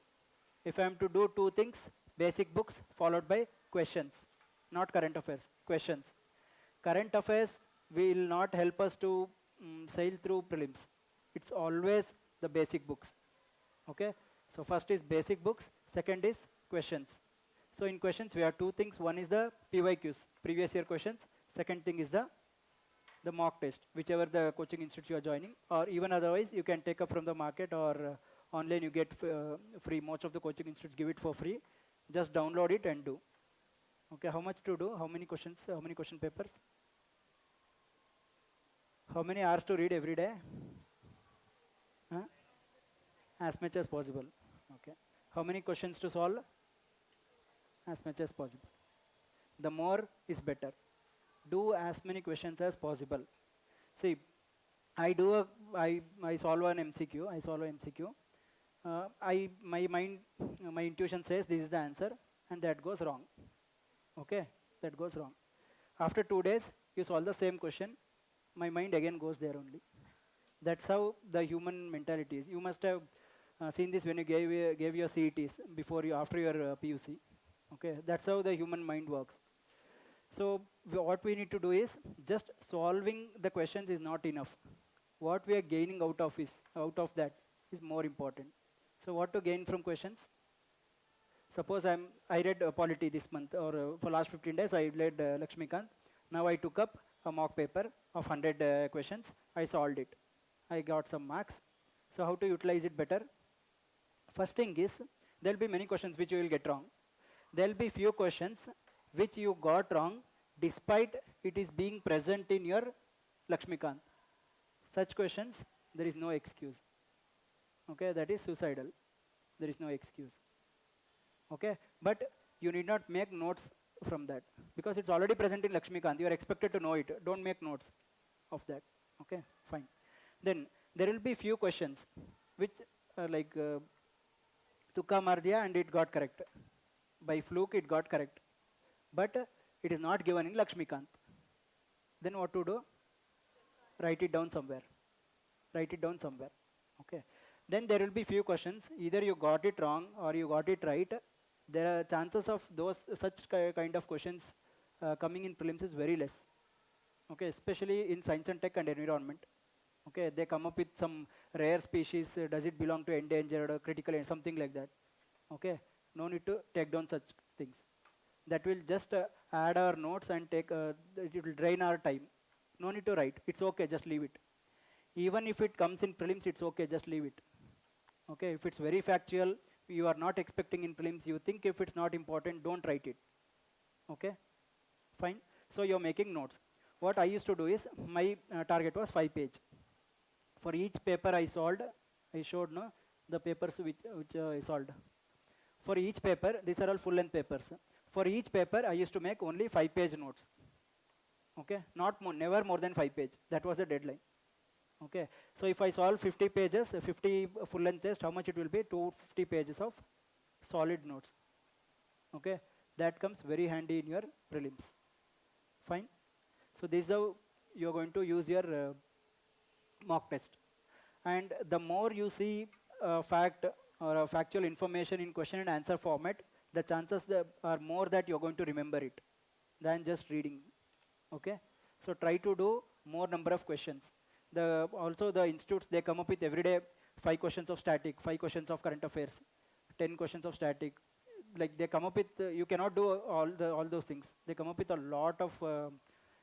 If I am to do two things, basic books followed by questions, not current affairs, questions. Current affairs will not help us to sail through prelims. It's always the basic books. Okay, so first is basic books, second is questions. So in questions we have two things. One is the PYQs, previous year questions. Second thing is the mock test, whichever the coaching institute you are joining, or even otherwise you can take up from the market or online you get free. Most of the coaching institutes give it for free. Just download it and do. Okay, how much to do? How many questions? How many question papers? How many hours to read every day? Huh? As much as possible. Okay. How many questions to solve? As much as possible. The more is better. Do as many questions as possible. See, I solve an MCQ. I solve an MCQ. My intuition says this is the answer, and that goes wrong. Okay, that goes wrong. After 2 days, you solve the same question. My mind again goes there only. That's how the human mentality is. You must have seen this when you gave your CETs after your PUC. Okay, that's how the human mind works. So what we need to do is just solving the questions is not enough. What we are gaining out of that is more important. So what to gain from questions? Suppose I read polity this month, or for last 15 days I read Lakshmikant. Now I took up a mock paper of 100 questions. I solved it. I got some marks. So how to utilize it better? First thing is, there will be many questions which you will get wrong. There will be few questions which you got wrong despite it is being present in your Lakshmikant. Such questions, there is no excuse. Okay, that is suicidal. There is no excuse. Okay, but you need not make notes from that because it's already present in Lakshmikant. You are expected to know it. Don't make notes of that. Okay, fine. Then there will be few questions which like Tukka Mardiya and it got correct. By fluke it got correct. But it is not given in Lakshmikant. Then what to do? Write it down somewhere. Write it down somewhere. Okay. Then there will be few questions. Either you got it wrong or you got it right. There are chances of such kind of questions coming in prelims is very less. Okay, especially in science and tech and environment. Okay, they come up with some rare species. Does it belong to endangered or critical, something like that? Okay, no need to take down such things. That will just add our notes and it will drain our time. No need to write. It's okay, just leave it. Even if it comes in prelims, it's okay, just leave it. Okay, if it's very factual, you are not expecting in prelims, you think if it's not important, don't write it. Okay, fine. So you're making notes. What I used to do is, my target was 5 pages. For each paper I solved, I showed the papers which I solved. For each paper, these are all full-length papers. For each paper, I used to make only 5-page notes. Okay, not more, never more than 5 pages. That was the deadline. Okay, so if I solve 50 pages, 50 full-length test, how much it will be? 250 pages of solid notes. Okay, that comes very handy in your prelims. Fine. So this is how you are going to use your mock test. And the more you see fact or factual information in question and answer format, the chances are more that you're going to remember it than just reading. Okay, so try to do more number of questions. Also the institutes, they come up with every day 5 questions of static, 5 questions of current affairs, 10 questions of static. Like they come up with, you cannot do all those things. They come up with a lot of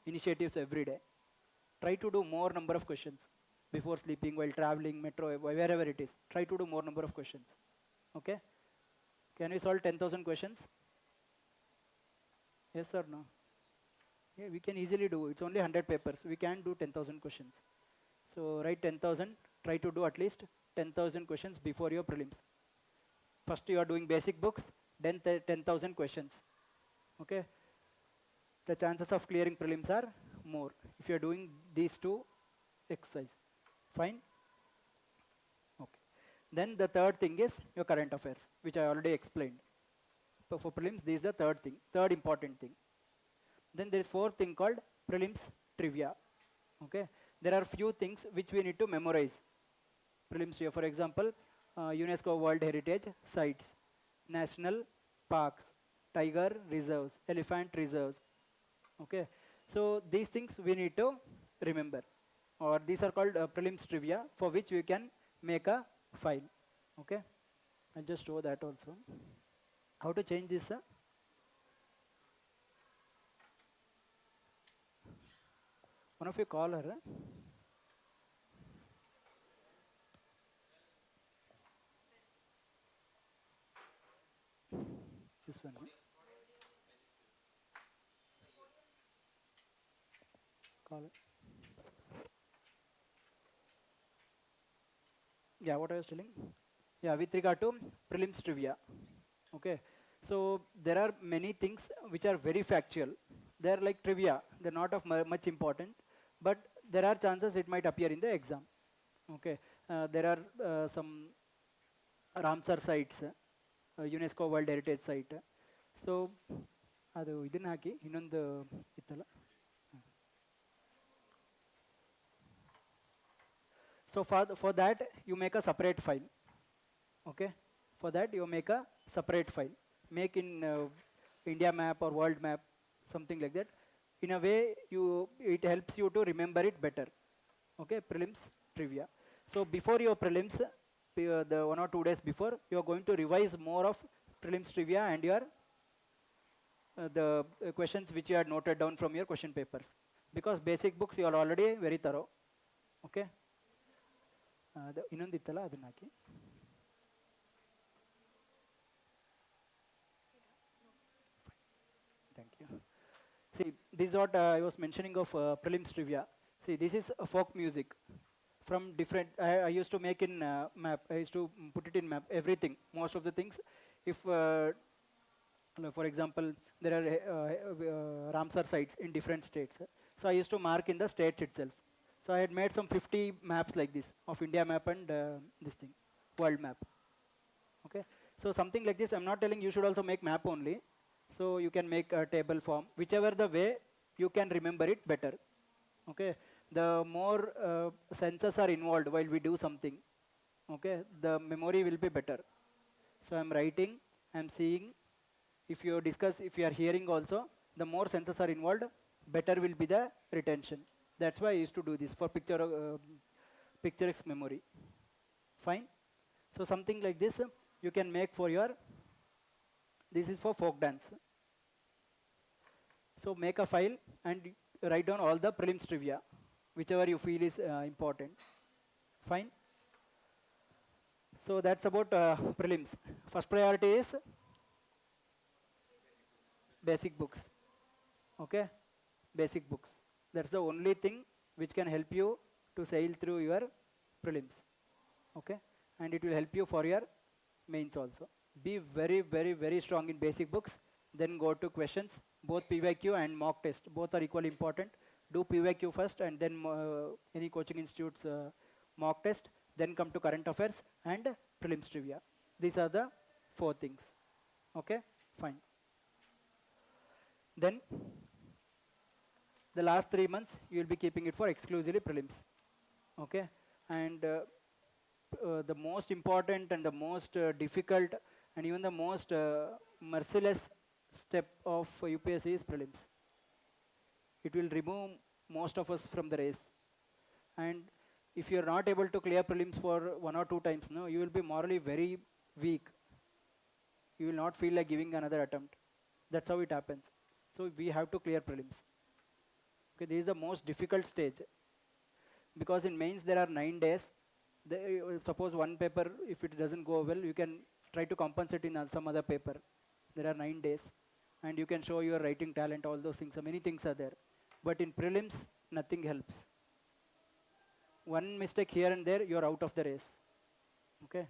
initiatives every day. Try to do more number of questions. before sleeping, while traveling, metro, wherever it is. Try to do more number of questions. Okay? Can we solve 10,000 questions? Yes or no? Yeah, we can easily do. It's only 100 papers. We can do 10,000 questions. So write 10,000. Try to do at least 10,000 questions before your prelims. First you are doing basic books, then 10,000 questions. Okay? The chances of clearing prelims are more if you are doing these two exercise. Fine? Okay. Then the third thing is your current affairs, which I already explained. So for prelims, this is the third thing, third important thing. Then there is fourth thing called prelims trivia. Okay? There are few things which we need to memorize. Prelims trivia, for example, UNESCO World Heritage Sites, National Parks, Tiger Reserves, Elephant Reserves. Okay? So these things we need to remember. Or these are called prelims trivia, for which we can make a file. Okay? I'll just show that also. How to change this? One of you call her. This one. Call her. Yeah, what I was telling? Yeah, with regard to prelims trivia. Okay. So there are many things which are very factual. They are like trivia. They're not of much important, but there are chances it might appear in the exam. Okay. There are some Ramsar sites, UNESCO World Heritage Site. So ಅದು ಇದನ್ನ ಹಾಕಿ ಇನ್ನೊಂದು ಇತ್ತಲ್ಲ. So for that you make a separate file. Okay. For that you make a separate file. Make in India map or world map, something like that. In a way it helps you to remember it better. Okay. Prelims trivia. So before your prelims, the 1 or 2 days before, you are going to revise more of prelims trivia and your the questions which you had noted down from your question papers. Because basic books you are already very thorough. Okay. ಇನ್ನೊಂದು ಇತ್ತಲ್ಲ ಅದನ್ನ ಹಾಕಿ. Thank you. See, this is what I was mentioning of prelims trivia. See, this is folk music from different. I used to make in map. I used to put it in map. Everything, most of the things. If, for example, there are Ramsar sites in different states, so I used to mark in the states itself. So I had made some 50 maps like this of India map and this thing, world map. Okay. So something like this. I'm not telling you should also make map only. So you can make a table form, whichever the way you can remember it better. Okay. The more senses are involved while we do something, okay, the memory will be better. So I'm writing, I'm seeing. If you discuss, if you are hearing also, the more senses are involved, better will be the retention. That's why I used to do this for picturesque memory. Fine. So something like this you can make for your. This is for folk dance. So make a file and write down all the prelims trivia, whichever you feel is important. Fine. So that's about prelims. First priority is basic books. Okay. Basic books. That's the only thing which can help you to sail through your prelims. Okay. And it will help you for your mains also. Be very, very, very strong in basic books. Then go to questions. Both PYQ and mock test. Both are equally important. Do PYQ first and then any coaching institute's mock test. Then come to current affairs and prelims trivia. These are the 4 things. Okay. Fine. Then the last 3 months you will be keeping it for exclusively prelims. Okay. And the most important and the most difficult and even the most merciless step of UPSC is prelims. It will remove most of us from the race. And if you are not able to clear prelims for 1 or 2 times, no, you will be morally very weak. You will not feel like giving another attempt. That's how it happens. So we have to clear prelims. Okay, this is the most difficult stage. because in mains there are 9 days. Suppose one paper, if it doesn't go well, you can try to compensate in some other paper. There are 9 days, and you can show your writing talent, all those things. So many things are there. But in prelims, nothing helps. One mistake here and there, you're out of the race. Okay.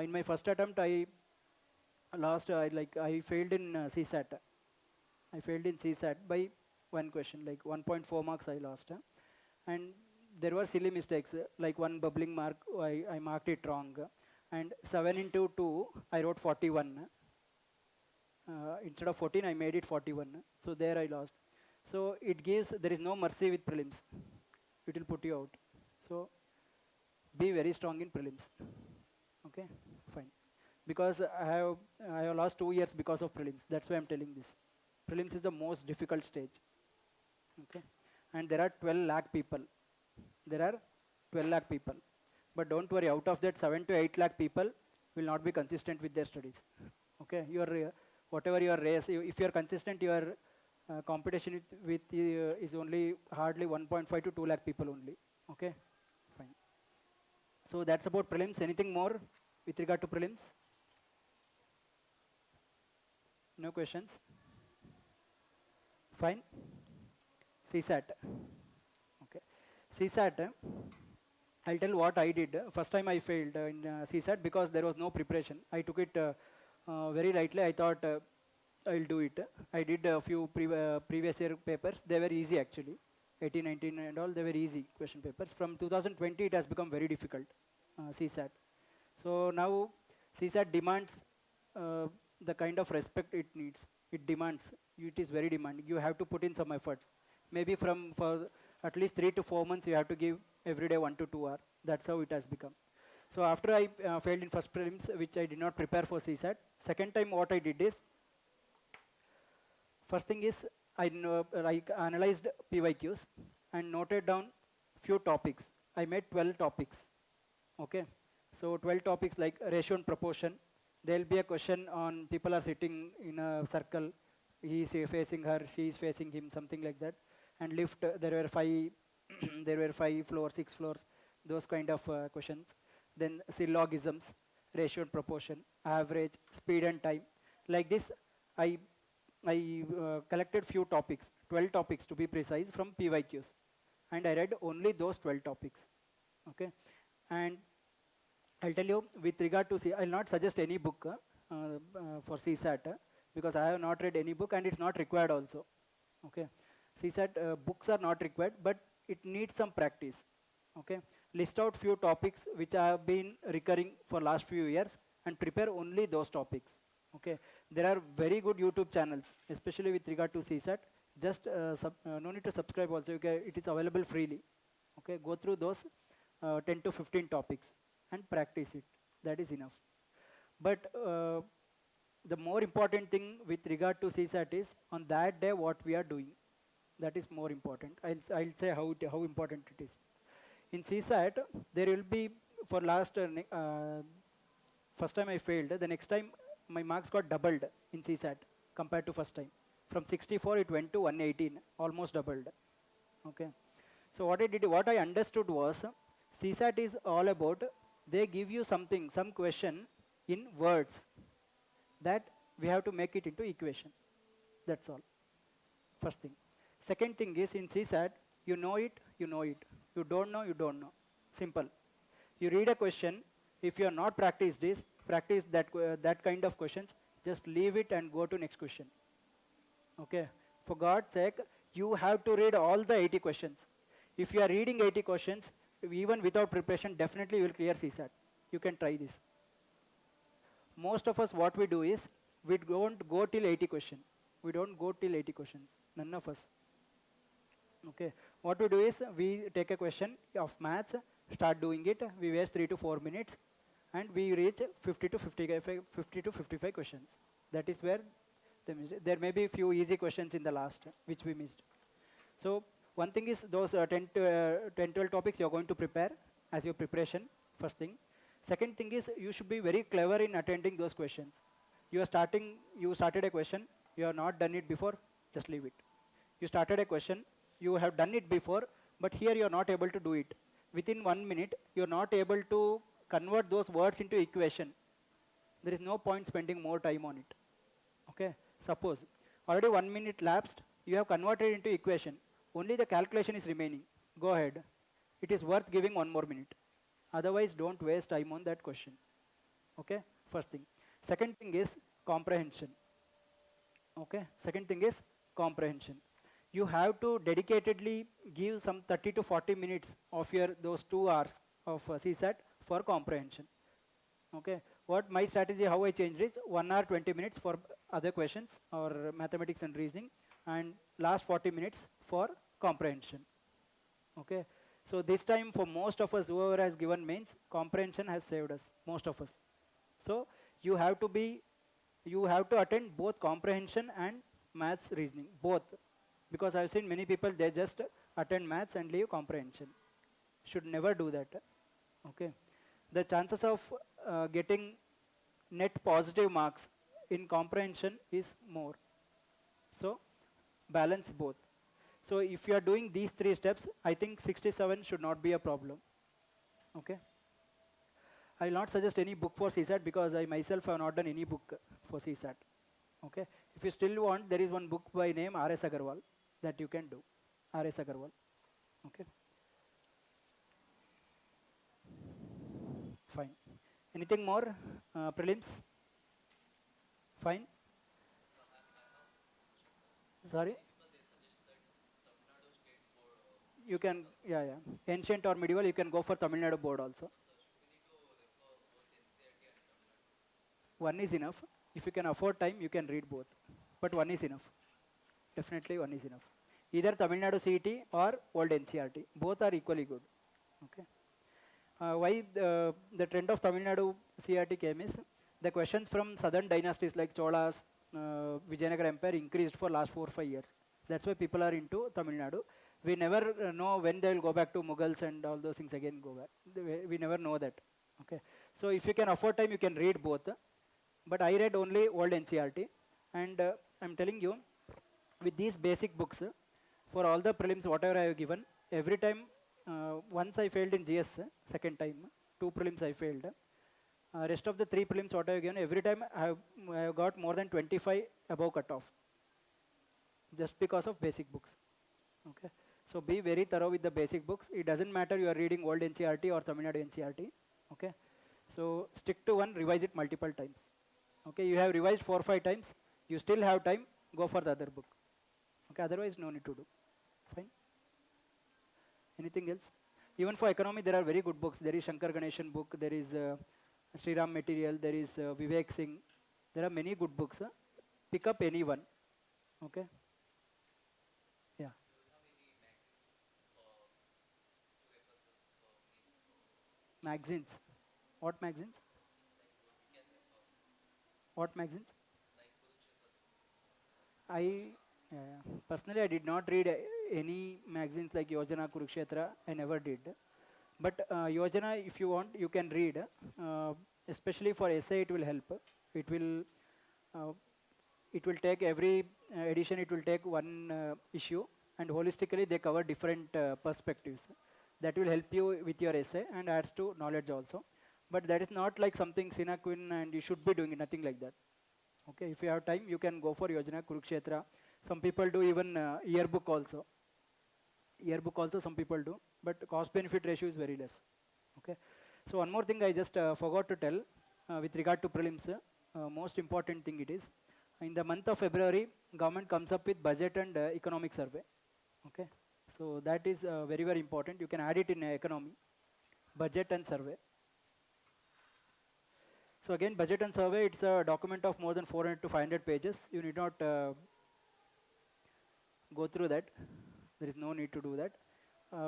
In my first attempt, I failed in CSAT. I failed in CSAT by one question, like 1.4 marks I lost. And there were silly mistakes, like one bubbling mark, I marked it wrong. And 7 into 2, I wrote 41. Instead of 14, I made it 41. So there I lost. So it gives, there is no mercy with prelims. It will put you out. So be very strong in prelims. Okay, fine. Because I have lost 2 years because of prelims. That's why I'm telling this. Prelims is the most difficult stage. Okay, and there are 12 lakh people. There are 12 lakh people. But don't worry, out of that 7 to 8 lakh people will not be consistent with their studies. Okay, whatever your race, if you are consistent, your competition is only hardly 1.5 to 2 lakh people only. Okay, fine. So that's about prelims. Anything more with regard to prelims? No questions? Fine. CSAT. Okay. CSAT, I'll tell what I did. First time I failed in CSAT because there was no preparation. I took it very lightly. I thought I'll do it. I did a few previous year papers. They were easy actually. 18, 19 and all, they were easy question papers. From 2020, it has become very difficult, CSAT. So now CSAT demands the kind of respect it needs. It demands, it is very demanding. You have to put in some efforts. Maybe for at least 3 to 4 months, you have to give every day 1 to 2 hours. That's how it has become. So after I failed in first prelims, which I did not prepare for CSAT, second time what I did is, first thing is, I analyzed PYQs and noted down few topics. I made 12 topics. Okay, so 12 topics like ratio and proportion. There will be a question on people are sitting in a circle. He is facing her, she is facing him, something like that. And lift, there were 5, there were 5 floors, 6 floors, those kind of questions. Then syllogisms, ratio and proportion, average, speed and time. Like this, I collected few topics, 12 topics to be precise, from PYQs. And I read only those 12 topics. Okay, and I'll tell you with regard to I'll not suggest any book for CSAT because I have not read any book and it's not required also. Okay, CSAT books are not required, but it needs some practice. Okay, list out few topics which have been recurring for last few years and prepare only those topics. Okay, there are very good YouTube channels, especially with regard to CSAT. Just no need to subscribe also. Okay, it is available freely. Okay, go through those 10 to 15 topics and practice it. That is enough. But the more important thing with regard to CSAT is on that day what we are doing. That is more important. I'll say how important it is. In CSAT, there will be for last first time I failed. The next time my marks got doubled in CSAT compared to first time. From 64 it went to 118, almost doubled. Okay. So what I did, what I understood was CSAT is all about they give you something, some question in words that we have to make it into equation. That's all. First thing. Second thing is in CSAT, you know it, you know it. You don't know, you don't know. Simple. You read a question, if you are not practice that kind of questions, just leave it and go to next question. Okay. For God's sake, you have to read all the 80 questions. If you are reading 80 questions, even without preparation, definitely you will clear CSAT. You can try this. Most of us, what we do is, we don't go till 80 questions. We don't go till 80 questions. None of us. Okay. What we do is, we take a question of maths, start doing it, we waste 3 to 4 minutes, and we reach 50 to 55 questions. That is where there may be a few easy questions in the last, which we missed. So one thing is those 10, 12 topics you are going to prepare as your preparation, first thing. Second thing is you should be very clever in attending those questions. You started a question, you have not done it before, just leave it. You started a question, you have done it before, but here you are not able to do it. within 1 minute, you're not able to convert those words into equation, there is no point spending more time on it. Okay, suppose already 1 minute lapsed, you have converted into equation, only the calculation is remaining. Go ahead. It is worth giving 1 more minute. Otherwise, don't waste time on that question. Okay, first thing. Second thing is comprehension. Okay, second thing is comprehension. You have to dedicatedly give some 30 to 40 minutes of your those 2 hours of CSAT for comprehension. Okay, what my strategy, how I changed is 1 hour 20 minutes for other questions or mathematics and reasoning, and last 40 minutes for comprehension. Okay, so this time for most of us, whoever has given mains, comprehension has saved us, most of us. So you have to attend both comprehension and maths reasoning, both. Because I've seen many people, they just attend maths and leave comprehension. Should never do that. Okay. The chances of getting net positive marks in comprehension is more. So balance both. So if you are doing these 3 steps, I think 67 should not be a problem. Okay. I will not suggest any book for CSAT because I myself have not done any book for CSAT. Okay. If you still want, there is one book by name R.S. Agarwal that you can do. R.S. Agarwal. Okay. Fine. Anything more? Prelims? Fine. Sorry? You can, yeah. Ancient or medieval, you can go for Tamil Nadu board also. One is enough. If you can afford time, you can read both. But one is enough. Definitely one is enough. Either Tamil Nadu CET or old NCERT. Both are equally good. Okay. Why the trend of Tamil Nadu CERT came is, the questions from southern dynasties like Cholas, Vijayanagara Empire increased for last 4 or 5 years. That's why people are into Tamil Nadu. We never know when they will go back to Mughals and all those things again go back. We never know that. Okay. So if you can afford time, you can read both. But I read only old NCERT, and I'm telling you, with these basic books, for all the prelims, whatever I have given, every time, once I failed in GS, second time, 2 prelims I failed. Rest of the 3 prelims, what I have given, every time I have got more than 25 above cutoff, just because of basic books. Okay. So be very thorough with the basic books. It doesn't matter you are reading old NCERT or Tamil Nadu NCERT. Okay. So stick to one, revise it multiple times. Okay, you have revised 4 or 5 times, you still have time, go for the other book. Okay, otherwise no need to do. Fine. Anything else? Even for economy, there are very good books. There is Shankar Ganeshan book, there is Sri Ram Material, there is Vivek Singh. There are many good books. Pick up any one. Okay. Yeah. Magazines. What magazines? What magazines? Personally, I did not read any magazines like Yojana, Kurukshetra. I never did. But Yojana, if you want, you can read. Especially for essay, it will help. It will take every edition. It will take one issue, and holistically they cover different perspectives. That will help you with your essay and adds to knowledge also. But that is not like something sine qua non and you should be doing it, nothing like that. Okay, if you have time, you can go for Yojana, Kurukshetra. Some people do even yearbook also. Yearbook also some people do, but cost-benefit ratio is very less. Okay. So one more thing I just forgot to tell with regard to prelims. Most important thing it is, in the month of February, government comes up with budget and economic survey. Okay. So that is very, very important. You can add it in economy, budget and survey. So again, budget and survey, it's a document of more than 400 to 500 pages. You need not go through that. There is no need to do that.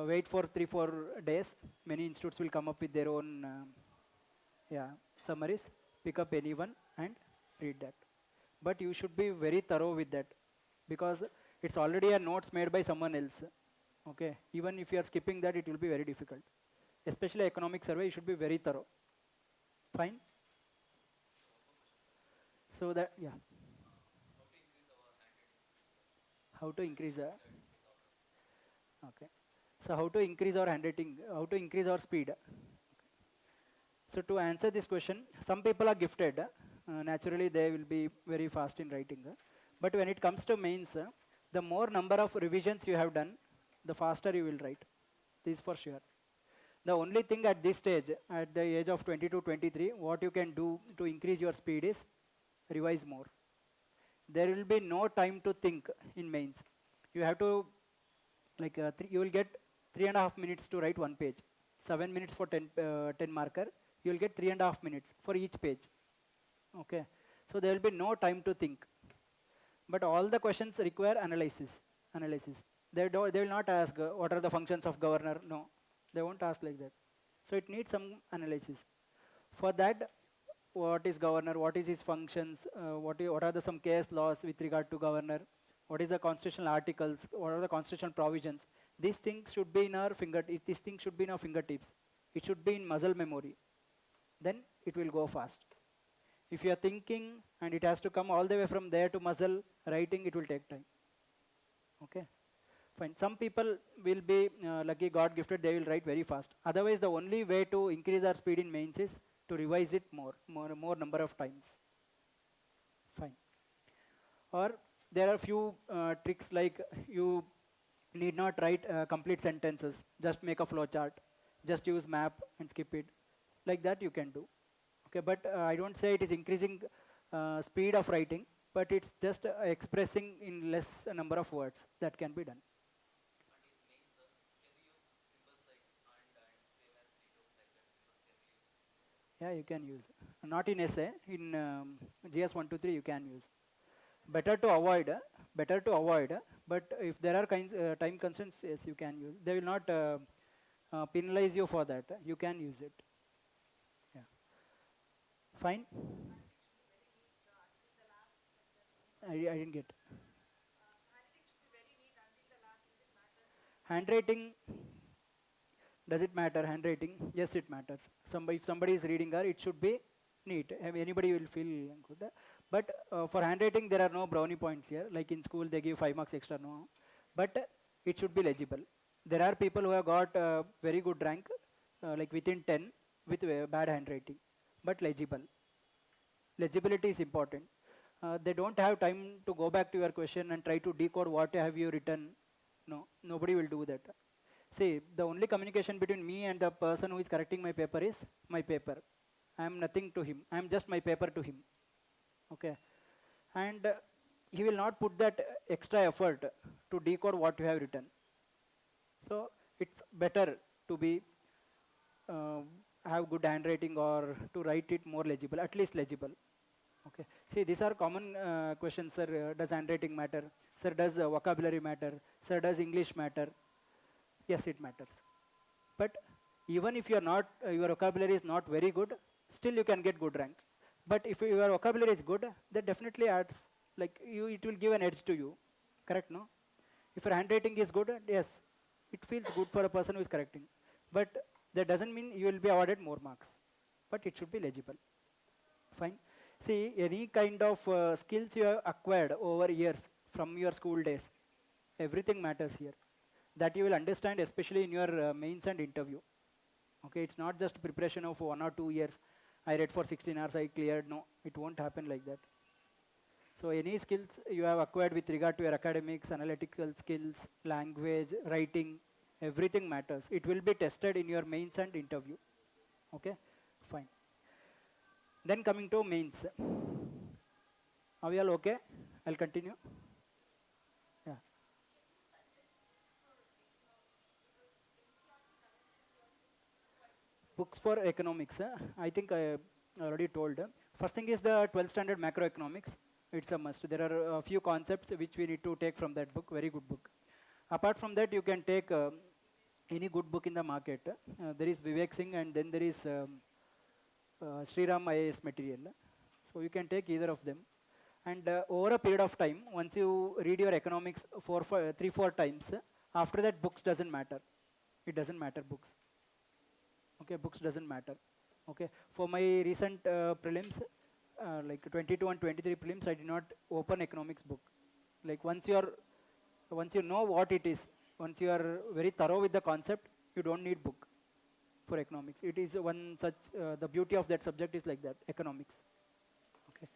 Wait for 3-4 days. Many institutes will come up with their own summaries. Pick up any one and read that. But you should be very thorough with that, because it's already a notes made by someone else. Okay. Even if you are skipping that, it will be very difficult. Especially economic survey, you should be very thorough. Fine. So that, yeah. How to increase that? Okay. So how to increase our handwriting, how to increase our speed? So to answer this question, some people are gifted. Naturally, they will be very fast in writing. But when it comes to mains, the more number of revisions you have done, the faster you will write. This for sure. The only thing at this stage, at the age of 22, 23, what you can do to increase your speed is revise more. There will be no time to think in mains. You have to, like, you will get 3.5 minutes to write one page. 7 minutes for 10 marker. You will get 3.5 minutes for each page. Okay. So there will be no time to think. But all the questions require analysis. They will not ask what are the functions of governor. No, they won't ask like that. So it needs some analysis. For that, what is governor? What is his functions? What are some case laws with regard to governor? What is the constitutional articles? What are the constitutional provisions? These things should be in our These things should be in our fingertips. It should be in muscle memory. Then it will go fast. If you are thinking and it has to come all the way from there to muscle, writing, it will take time. Okay, fine. Some people will be lucky, God gifted, they will write very fast. Otherwise, the only way to increase our speed in mains is to revise it more number of times. Fine. Or there are few tricks like you need not write complete sentences, just make a flow chart, just use map and skip it. Like that you can do. Okay, but I don't say it is increasing speed of writing, but it's just expressing in less number of words that can be done. Yeah, you can use. Not in essay, in GS 1 to 3 you can use. Better to avoid, but if there are time constraints, yes, you can use. They will not penalize you for that. You can use it. Yeah. Fine. I didn't get. Handwriting, does it matter? Handwriting, yes, it matters. If somebody is reading her, it should be neat. Anybody will feel good. But for handwriting, there are no brownie points here. Like in school, they give 5 marks extra. No, but it should be legible. There are people who have got very good rank, like within 10, with bad handwriting, but legible. Legibility is important. They don't have time to go back to your question and try to decode what have you written. No, nobody will do that. See, the only communication between me and the person who is correcting my paper is my paper. I am nothing to him. I am just my paper to him. Okay. And he will not put that extra effort to decode what you have written. So it's better to be have good handwriting or to write it more legible, at least legible. Okay. See, these are common questions, sir. Does handwriting matter? Sir, does vocabulary matter? Sir, does English matter? Yes, it matters. But even if you are not, your vocabulary is not very good, still you can get good rank. But if your vocabulary is good, that definitely adds, like it will give an edge to you. Correct, no? If your handwriting is good, yes, it feels good for a person who is correcting. But that doesn't mean you will be awarded more marks. But it should be legible. Fine. See, any kind of skills you have acquired over years from your school days, everything matters here. That you will understand, especially in your mains and interview. Okay, it's not just preparation of 1 or 2 years. I read for 16 hours, I cleared. No, it won't happen like that. So any skills you have acquired with regard to your academics, analytical skills, language, writing, everything matters. It will be tested in your mains and interview. Okay, fine. Then coming to mains. Are we all okay? I'll continue. Yeah. Books for economics. I think I already told. First thing is the 12th standard macroeconomics. It's a must. There are a few concepts which we need to take from that book. Very good book. Apart from that, you can take any good book in the market. There is Vivek Singh and then there is Sriram IAS material. So you can take either of them. And over a period of time, once you read your economics 3-4 times, after that books doesn't matter. It doesn't matter books. Okay, books doesn't matter. Okay, for my recent prelims, like 22 and 23 prelims, I did not open economics book. Like once you know what it is, Once you are very thorough with the concept, you don't need book for economics. It is one such, the beauty of that subject is like that, economics. Okay.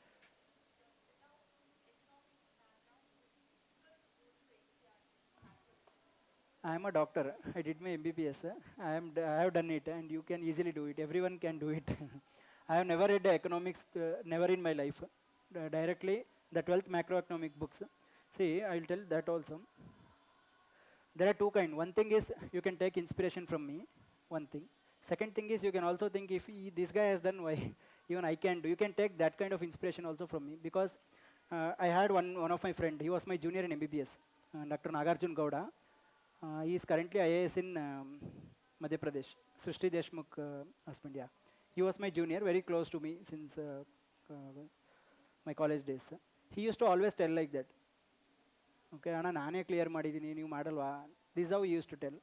I am a doctor. I did my MBBS. I have done it, and you can easily do it. Everyone can do it. I have never read economics, never in my life. Directly, the 12th macroeconomic books. See, I will tell that also. There are two kinds. One thing is you can take inspiration from me. One thing. Second thing is you can also think if this guy has done, why even I can do. You can take that kind of inspiration also from me because I had one of my friend. He was my junior in MBBS, Dr. Nagarjun Gowda. He is currently IAS in Madhya Pradesh, Srishti Deshmukh husband. Yeah, he was my junior, very close to me since my college days. He used to always tell like that. Okay, Anna naane clear madidini ನೀವು ಮಾಡಲ್ವಾ. This is how he used to tell.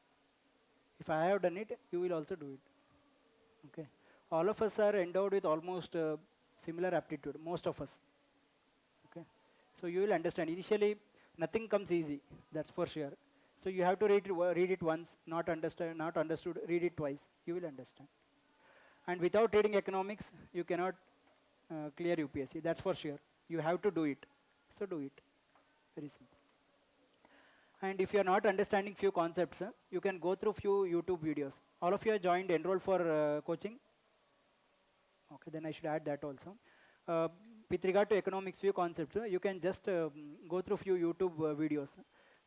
If I have done it, you will also do it. Okay, all of us are endowed with almost similar aptitude. Most of us. Okay, so you will understand. Initially, nothing comes easy. That's for sure. So you have to read it once, not understood, read it twice. You will understand. And without reading economics, you cannot clear UPSC. That's for sure. You have to do it. So do it. Very simple. And if you are not understanding few concepts, you can go through few YouTube videos. All of you are enrolled for coaching? Okay, then I should add that also. With regard to economics, few concepts, you can just go through few YouTube videos.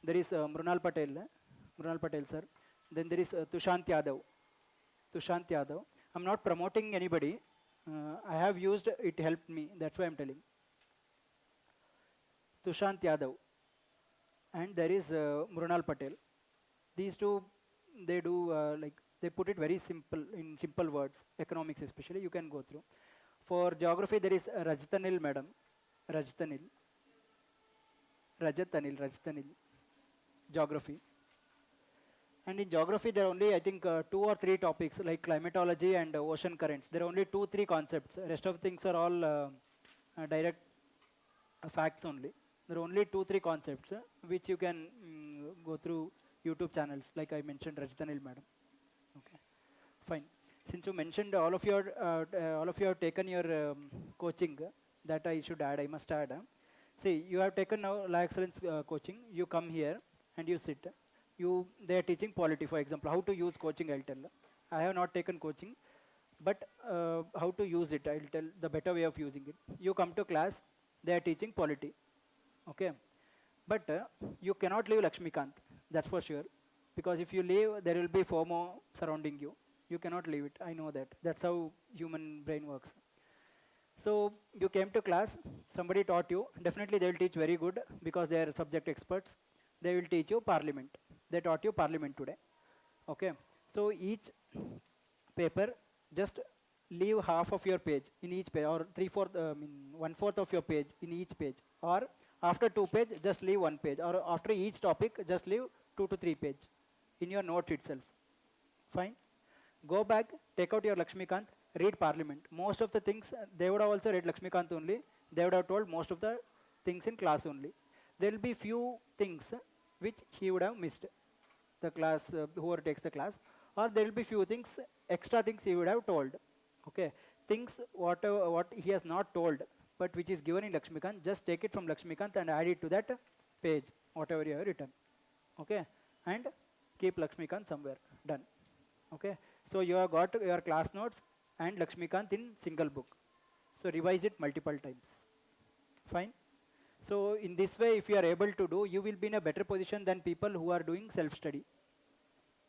There is Mrunal Patel sir. Then there is Tushant Yadav. I'm not promoting anybody. I have used, it helped me. That's why I'm telling. Tushant Yadav. And there is Mrunal Patel. These two, they do they put it very simple, in simple words, economics especially, you can go through. For geography, there is Rajtanil madam. Rajtanil. Geography. And in geography, there are only, I think, 2 or 3 topics like climatology and ocean currents. There are only 2-3 concepts. Rest of things are all direct facts only. There are only 2-3 concepts which you can go through YouTube channels, like I mentioned, Rajtanil madam. Okay, fine. Since you mentioned all of you have taken your coaching, that I should add. I must add. See, you have taken now LaExcellence coaching. You come here and you sit. They are teaching polity, for example. How to use coaching, I'll tell. I have not taken coaching, but how to use it, I'll tell the better way of using it. You come to class, they are teaching polity. Okay, but you cannot leave Lakshmikant, that's for sure. Because if you leave, there will be FOMO surrounding you. You cannot leave it, I know that. That's how human brain works. So you came to class, somebody taught you. Definitely they will teach very good because they are subject experts. They will teach you parliament. They taught you parliament today. Okay, so each paper, just leave half of your page in each page, or 1/4 of your page in each page, or after 2 pages, just leave 1 page, or after each topic, just leave 2 to 3 pages in your note itself. Fine. Go back, take out your Lakshmikant, read parliament. Most of the things, they would have also read Lakshmikant only. They would have told most of the things in class only. There will be few things which he would have missed, the class, whoever takes the class, or there will be few things, extra things he would have told. Okay, things what he has not told, but which is given in Lakshmikant, just take it from Lakshmikant and add it to that page, whatever you have written. Okay, and keep Lakshmikant somewhere, done. Okay, so you have got your class notes and Lakshmikant in single book. So revise it multiple times. Fine. So in this way, if you are able to do, you will be in a better position than people who are doing self-study.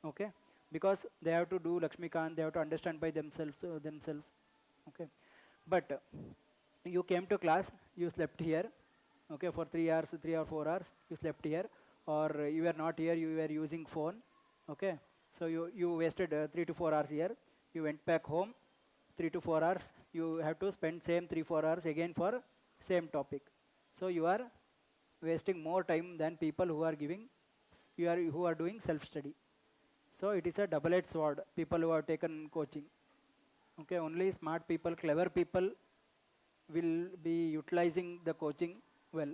Okay, because they have to do Lakshmikant, they have to understand by themselves. Okay, but you came to class, you slept here. Okay, for 3 hours, 3 or 4 hours, you slept here, or you were not here, you were using phone. Okay, so you wasted 3 to 4 hours here. You went back home, 3 to 4 hours. You have to spend same 3-4 hours again for same topic. So you are wasting more time than people who are who are doing self-study. So it is a double-edged sword. People who have taken coaching. Okay, only smart people, clever people will be utilizing the coaching well,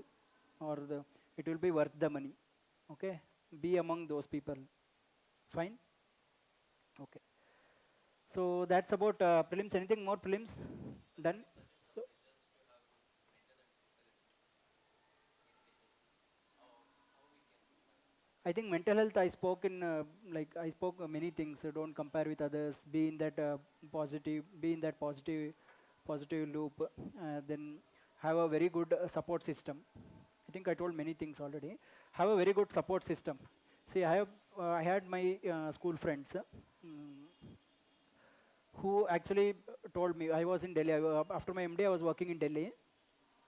or it will be worth the money. Okay, be among those people. Fine? Okay. So that's about prelims. Anything more prelims? Done? So I think mental health, I spoke in, I spoke many things. Don't compare with others. Be in that positive loop. Then have a very good support system. I think I told many things already. Have a very good support system. See, I had my school friends who actually told me, I was in Delhi. After my MD, I was working in Delhi.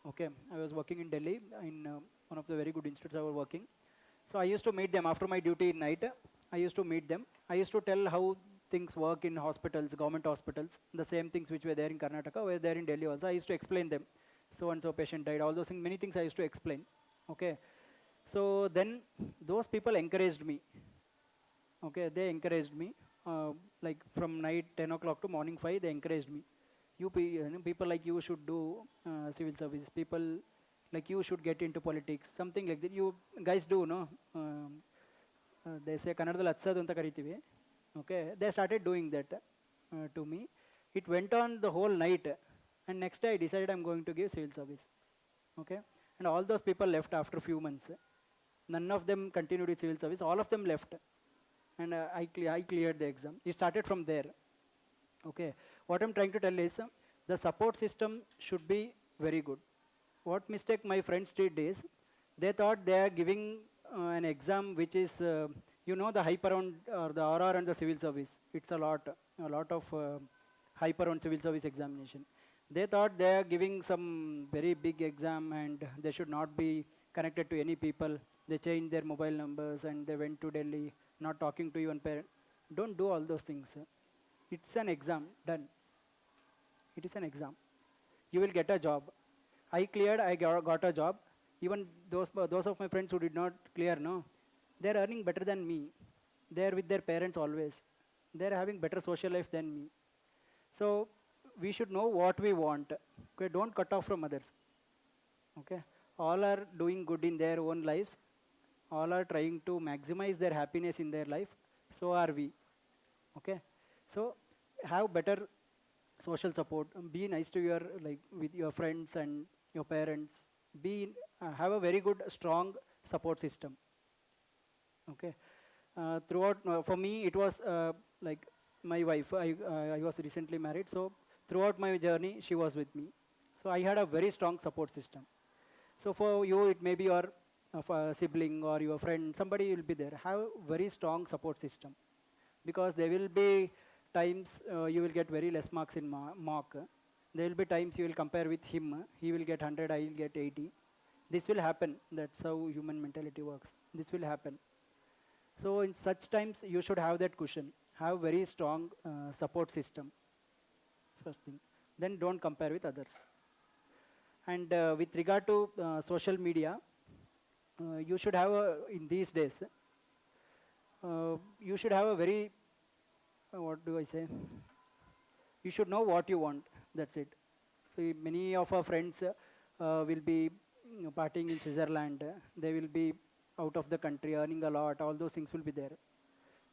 Okay, I was working in Delhi in one of the very good institutes I was working. So I used to meet them after my duty in night. I used to meet them. I used to tell how things work in hospitals, government hospitals. The same things which were there in Karnataka were there in Delhi also. I used to explain them. So and so patient died. All those things, many things I used to explain. Okay. So then those people encouraged me. Okay, they encouraged me. Like from night 10 o'clock to morning 5, they encouraged me. People like you should do civil service. People like you should get into politics. Something like that. You guys do, no? They say Kannadadalli Hatsadu anta kariತೀವಿ. Okay, they started doing that to me. It went on the whole night. And next day I decided I'm going to give civil service. Okay, and all those people left after a few months. None of them continued with civil service. All of them left. And I cleared the exam. It started from there. Okay, what I'm trying to tell is the support system should be very good. What mistake my friends did is they thought they are giving an exam which is, the hype around the RR and the civil service. It's a lot of hype around civil service examination. They thought they are giving some very big exam and they should not be connected to any people. They changed their mobile numbers and they went to Delhi, not talking to even parent. Don't do all those things. It's an exam, done. It is an exam. You will get a job. I cleared, I got a job. Even those of my friends who did not clear, no, they're earning better than me. They're with their parents always. They're having better social life than me. So we should know what we want. Okay, don't cut off from others. Okay, all are doing good in their own lives. All are trying to maximize their happiness in their life. So are we. Okay, so have better social support. Be nice to your with your friends and your parents. Have a very good strong support system. Okay, throughout for me it was like my wife. I was recently married, so throughout my journey she was with me. So I had a very strong support system. So for you it may be your sibling or your friend, somebody will be there. Have very strong support system, because there will be times you will get very less marks in mock. There will be times you will compare with him. He will get 100, I will get 80. This will happen. That's how human mentality works. This will happen. So in such times, you should have that cushion. Have very strong support system. First thing. Then don't compare with others. And with regard to social media, you should have in these days, you should have a very, what do I say? You should know what you want. That's it. So many of our friends will be partying in Switzerland. They will be out of the country, earning a lot. All those things will be there.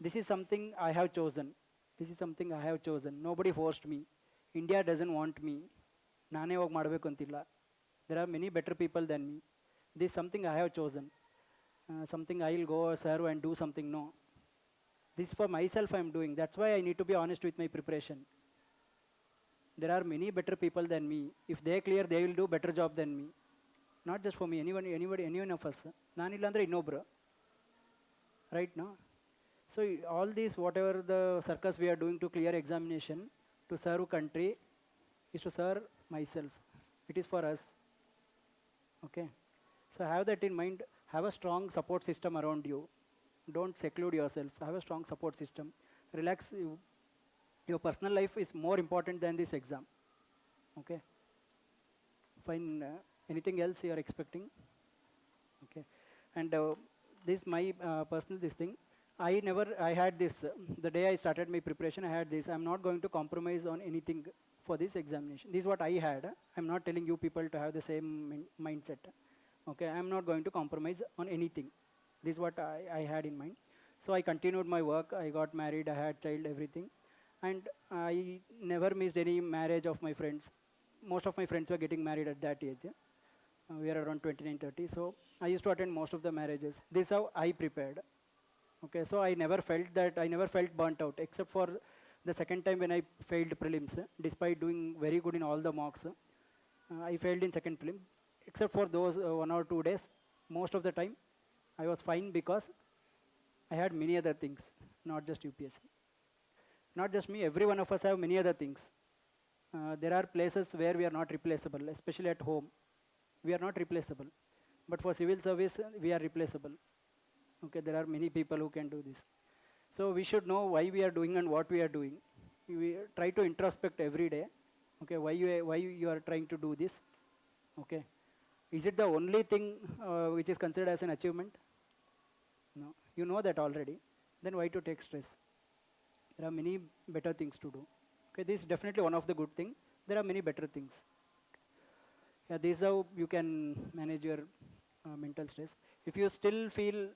This is something I have chosen. This is something I have chosen. Nobody forced me. India doesn't want me. Nane hog ಮಾಡಬೇಕು ಅಂತಿಲ್ಲ. There are many better people than me. This is something I have chosen. Something I will go serve and do something. No. This for myself I am doing. That's why I need to be honest with my preparation. There are many better people than me. If they clear, they will do better job than me. Not just for me, anyone of us. Nanilla andre innobru. Right now? So all these, whatever the circus we are doing to clear examination, to serve country, is to serve myself. It is for us. Okay? So have that in mind. Have a strong support system around you. Don't seclude yourself. Have a strong support system. Relax. Your personal life is more important than this exam. Okay? Fine. Anything else you are expecting? Okay. And this my personal this thing. I had this, the day I started my preparation, I had this. I'm not going to compromise on anything for this examination. This is what I had. I'm not telling you people to have the same mindset. Okay, I'm not going to compromise on anything. This is what I had in mind. So I continued my work. I got married. I had child, everything. And I never missed any marriage of my friends. Most of my friends were getting married at that age. We are around 29, 30. So I used to attend most of the marriages. This is how I prepared. Okay, so I never felt burnt out, except for the second time when I failed prelims. Despite doing very good in all the mocks, I failed in second prelim. Except for those 1 or 2 days, most of the time, I was fine because I had many other things, not just UPSC. Not just me, every one of us have many other things. There are places where we are not replaceable, especially at home. We are not replaceable. But for civil service, we are replaceable. Okay, there are many people who can do this. So we should know why we are doing and what we are doing. We try to introspect every day. Okay, why you are trying to do this? Okay, is it the only thing which is considered as an achievement? No, you know that already. Then why to take stress? There are many better things to do. Okay, this is definitely one of the good things. There are many better things. Yeah, this is how you can manage your mental stress. If you still feel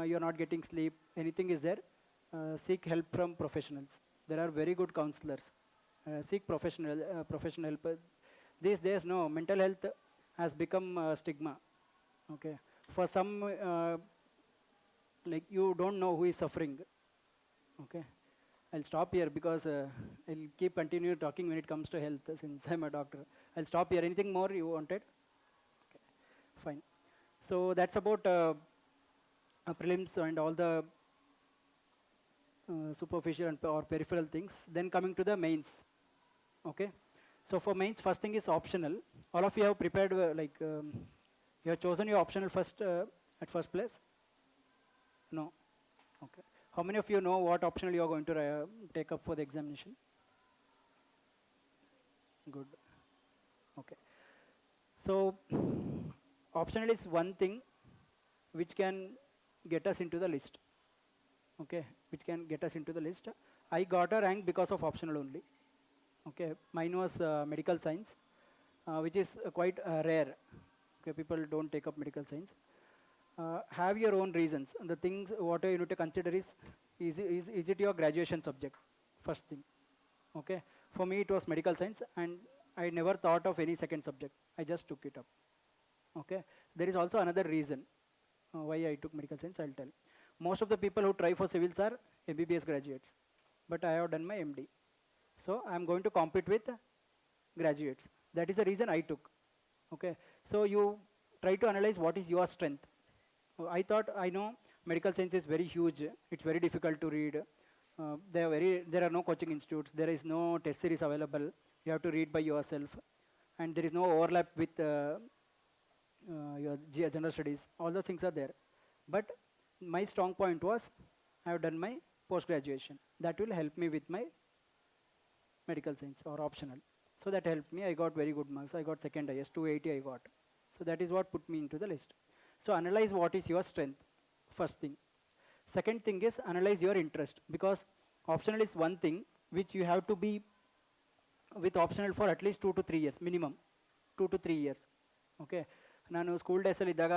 you're not getting sleep, anything is there, seek help from professionals. There are very good counselors. Seek professional help. These days, no, mental health has become a stigma. Okay, for some, like you don't know who is suffering. Okay, I'll stop here because I'll continue talking when it comes to health since I'm a doctor. I'll stop here. Anything more you wanted? Okay. Fine. So that's about prelims and all the superficial and or peripheral things. Then coming to the mains. Okay. So for mains, first thing is optional. All of you have prepared you have chosen your optional first at first place? No. Okay. How many of you know what optional you are going to take up for the examination? Good. Okay. So optional is one thing which can get us into the list. Okay, which can get us into the list. I got a rank because of optional only. Okay, mine was medical science, which is quite rare. Okay, people don't take up medical science. Have your own reasons. And the things what you need to consider is it your graduation subject? First thing. Okay, for me it was medical science, and I never thought of any second subject. I just took it up. Okay, there is also another reason why I took medical science. I'll tell. Most of the people who try for civils are MBBS graduates, but I have done my MD. So I'm going to compete with graduates. That is the reason I took. Okay, so you try to analyze what is your strength. I thought I know medical science is very huge. It's very difficult to read. There are no coaching institutes. There is no test series available. You have to read by yourself, and there is no overlap with your general studies. All those things are there, but my strong point was I have done my post-graduation. That will help me with my medical science or optional. So that helped me. I got very good marks. I got second highest, 280 I got. So that is what put me into the list. So analyze what is your strength, first thing. Second thing is analyze your interest, because optional is one thing which you have to be with optional for at least 2 to 3 years, minimum 2 to 3 years. Okay. ನಾನು school ಡೇಸಲ್ಲಿ ಇದ್ದಾಗ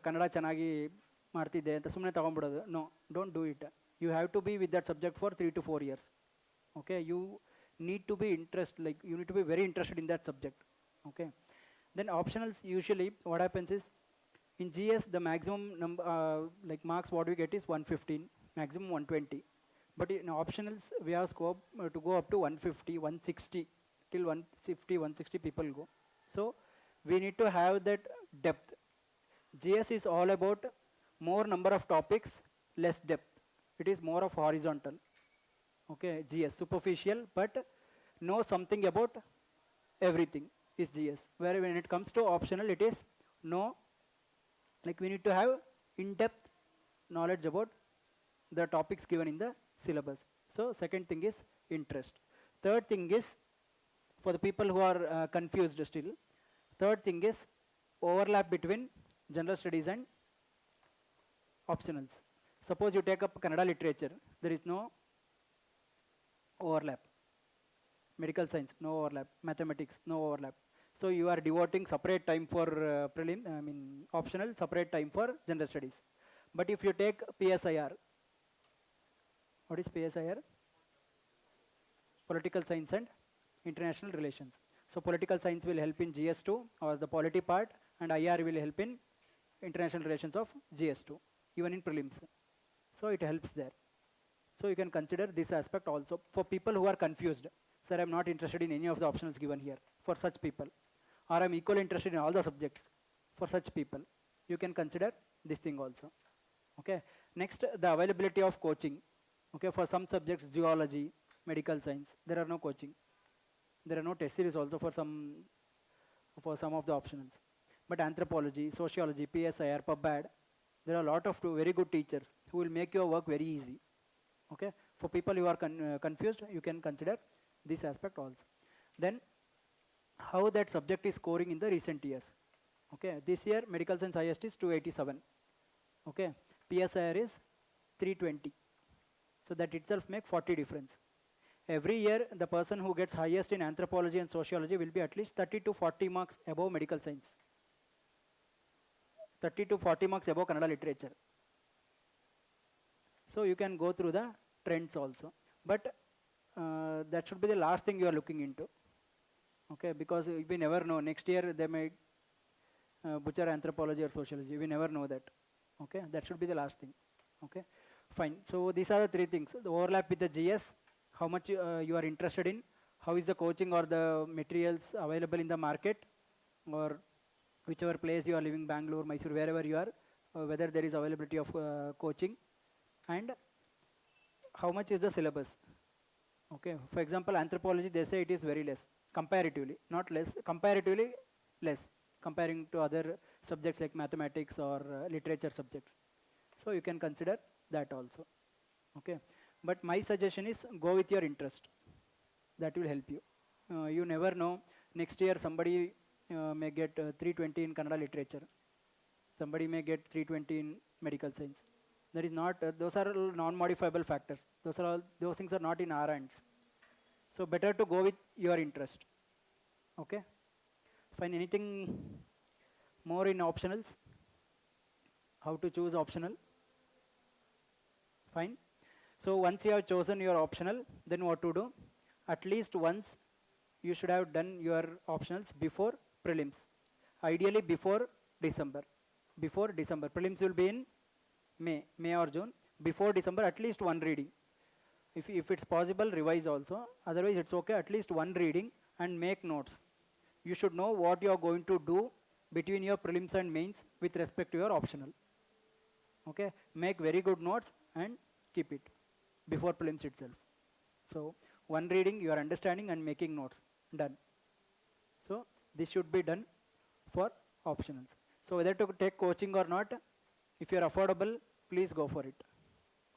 ಕನ್ನಡ ಚೆನ್ನಾಗಿ ಮಾಡ್ತಿದ್ದೆ ಅಂತ ಸುಮ್ಮನೆ ತೊಗೊಂಡ್ಬಿಡೋದು. No, don't do it. You have to be with that subject for 3 to 4 years. Okay, you need to be you need to be very interested in that subject. Okay, then optionals, usually what happens is in GS the maximum number marks what we get is 115, maximum 120, but in optionals we have scope to go up to 150, 160, till 150, 160 people go. So we need to have that depth. GS is all about more number of topics, less depth. It is more of horizontal. Okay, GS superficial, but know something about everything is GS. Where when it comes to optional, it is we need to have in-depth knowledge about the topics given in the syllabus. So second thing is interest. Third thing is, for the people who are confused still, third thing is overlap between general studies and optionals. Suppose you take up Kannada literature, there is no overlap. Medical science, no overlap. Mathematics, no overlap. So you are devoting separate time for optional, separate time for general studies. But if you take PSIR, what is PSIR? Political Science and International Relations. So political science will help in GS2 or the polity part, and IR will help in international relations of GS2, even in prelims. So it helps there. So you can consider this aspect also. For people who are confused, sir, I'm not interested in any of the options given here, for such people. Or I'm equally interested in all the subjects, for such people. You can consider this thing also. Okay. Next, the availability of coaching. Okay, for some subjects, geology, medical science, there are no coaching. There are no test series also for some of the optionals. But anthropology, sociology, PSIR, PubAd, there are a lot of very good teachers who will make your work very easy. Okay, for people who are confused, you can consider this aspect also. Then, how that subject is scoring in the recent years. Okay, this year medical science highest is 287. Okay, PSIR is 320. So that itself makes 40 difference. Every year, the person who gets highest in anthropology and sociology will be at least 30 to 40 marks above medical science. 30 to 40 marks above Kannada literature. So you can go through the trends also. But that should be the last thing you are looking into. Okay, because we never know. Next year they may butcher anthropology or sociology. We never know that. Okay, that should be the last thing. Okay, fine. So these are the three things. The overlap with the GS, how much you are interested in, how is the coaching or the materials available in the market, or whichever place you are living, Bengaluru, Mysore, wherever you are, whether there is availability of coaching, and how much is the syllabus. Okay, for example, anthropology, they say it is very less, comparatively, not less, comparatively less, comparing to other subjects like mathematics or literature subjects. So you can consider that also. Okay, but my suggestion is go with your interest. That will help you. You never know. Next year somebody may get 320 in Kannada literature. Somebody may get 320 in medical science. That is not. Those are non-modifiable factors. Those things are not in our hands. So better to go with your interest. Okay. Find anything more in optionals? How to choose optional? Fine. So once you have chosen your optional, then what to do? At least once you should have done your optionals before prelims. Ideally before December. Before December. Prelims will be in May or June. Before December, at least one reading. If it's possible, revise also. Otherwise, it's okay. At least one reading and make notes. You should know what you are going to do between your prelims and mains with respect to your optional. Okay. Make very good notes and keep it before prelims itself. So one reading, you are understanding and making notes. Done. So this should be done for optionals. So whether to take coaching or not, if you are affordable, please go for it.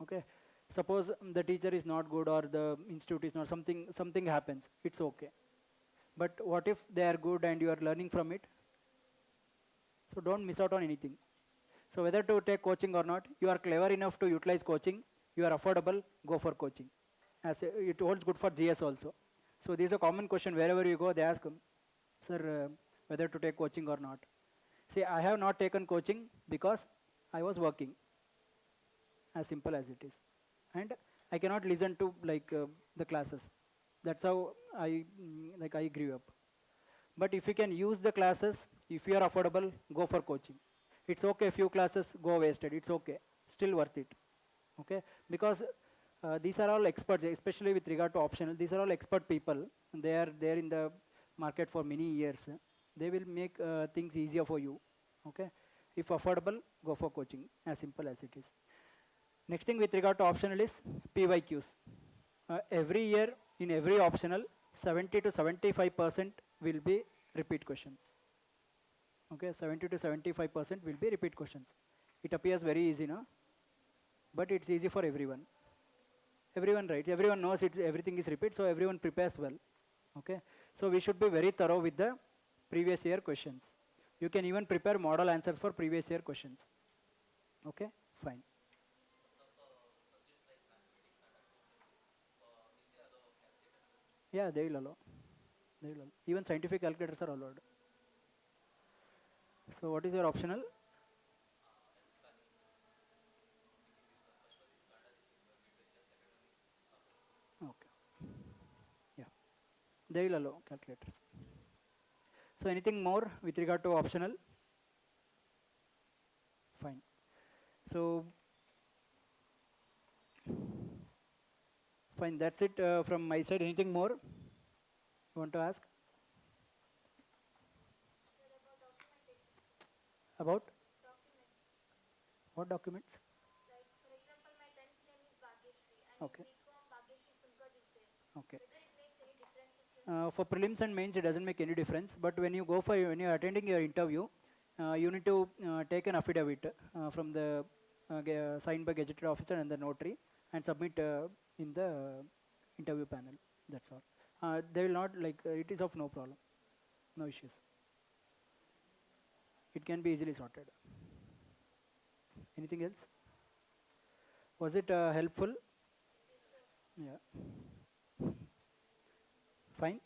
Okay. Suppose the teacher is not good or the institute is not, something happens. It's okay. But what if they are good and you are learning from it? So don't miss out on anything. So whether to take coaching or not, you are clever enough to utilize coaching, you are affordable, go for coaching. It holds good for GS also. So this is a common question wherever you go, they ask, sir, whether to take coaching or not. See, I have not taken coaching because I was working. As simple as it is. And I cannot listen to the classes. That's how I grew up. But if you can use the classes, if you are affordable, go for coaching. It's okay, few classes go wasted. It's okay. Still worth it. Okay? Because these are all experts, especially with regard to optional. These are all expert people. They are there in the market for many years. They will make things easier for you. Okay? If affordable, go for coaching. As simple as it is. Next thing with regard to optional is PYQs. Every year in every optional, 70 to 75% will be repeat questions. Okay, 70 to 75% will be repeat questions. It appears very easy, no? But it's easy for everyone. Everyone writes. Everyone knows everything is repeat, so everyone prepares well. Okay, so we should be very thorough with the previous year questions. You can even prepare model answers for previous year questions. Okay, fine. Yeah, they will allow. They will allow. Even scientific calculators are allowed. So what is your optional? They will allow calculators. So anything more with regard to optional? Fine. So fine, that's it from my side. Anything more you want to ask? About? What documents? Like, for example, my 10th name is Bhagyashree and Okay. in BCom Bhagyashree Sulkad is there. Okay. Whether it makes any difference? For prelims and mains, it doesn't make any difference. But when you go for when you are attending your interview, you need to take an affidavit from the signed by gazetted officer and the notary and submit in the interview panel. That's all. They will not like it is of no problem, no issues. It can be easily sorted. Anything else? Was it helpful? Yeah. Fine.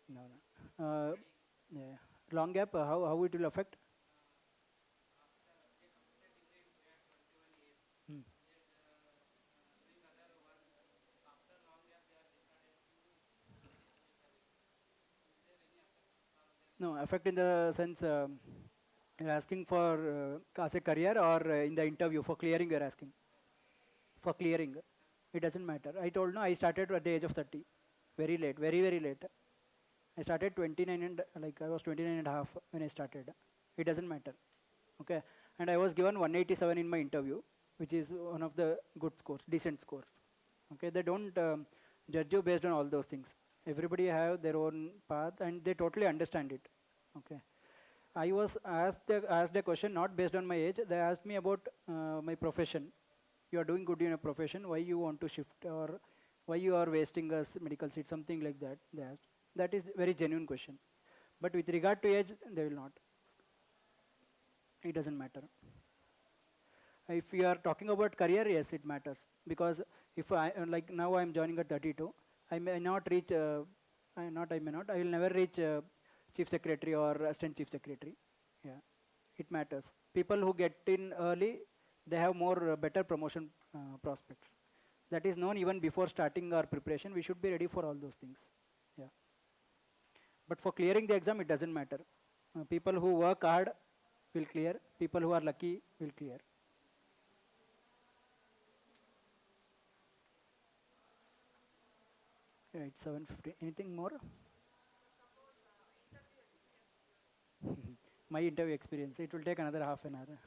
No, no. Yeah. Long gap, how it will affect? Hmm. No, affect in the sense you're asking for as a career or in the interview for clearing you're asking? For clearing. It doesn't matter. I told no, I started at the age of 30. Very late, very, very late. I started 29 and like I was 29 and a half when I started. It doesn't matter. Okay. And I was given 187 in my interview, which is one of the good scores, decent scores. Okay. They don't judge you based on all those things. Everybody have their own path and they totally understand it. Okay. I was asked a question not based on my age. They asked me about my profession. You are doing good in a profession. Why you want to shift or why you are wasting a medical seat? Something like that. They asked. That is very genuine question. But with regard to age, they will not. It doesn't matter. If you are talking about career, yes, it matters. Because if I, like now I am joining at 32, I may not reach, I may not, I will never reach chief secretary or assistant chief secretary. Yeah, it matters. People who get in early, they have more better promotion prospects. That is known even before starting our preparation. We should be ready for all those things. Yeah. But for clearing the exam, it doesn't matter. People who work hard will clear. People who are lucky will clear. Yeah, it's 7:50. Anything more? My interview experience. It will take another half an hour.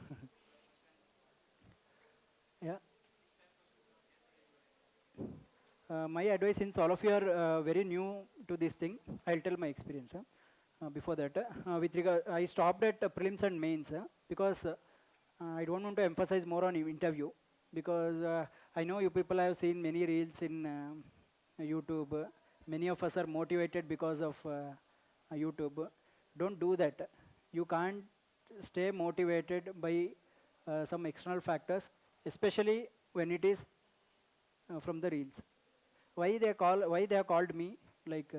Yeah. My advice, since all of you are very new to this thing, I'll tell my experience. Before that, with regard, I stopped at prelims and mains because I don't want to emphasize more on interview because I know you people have seen many reels in YouTube. Many of us are motivated because of YouTube. Don't do that. You can't stay motivated by some external factors, especially when it is from the reels. Why they have called me like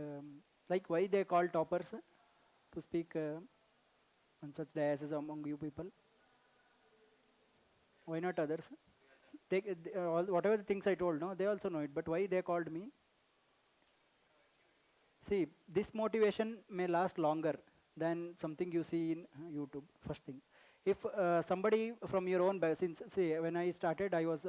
why they call toppers to speak on such diasis among you people? Why not others? Whatever the things I told, no, they also know it. But why they called me? See, this motivation may last longer than something you see in YouTube. First thing, if somebody from your own, since see when I started, I was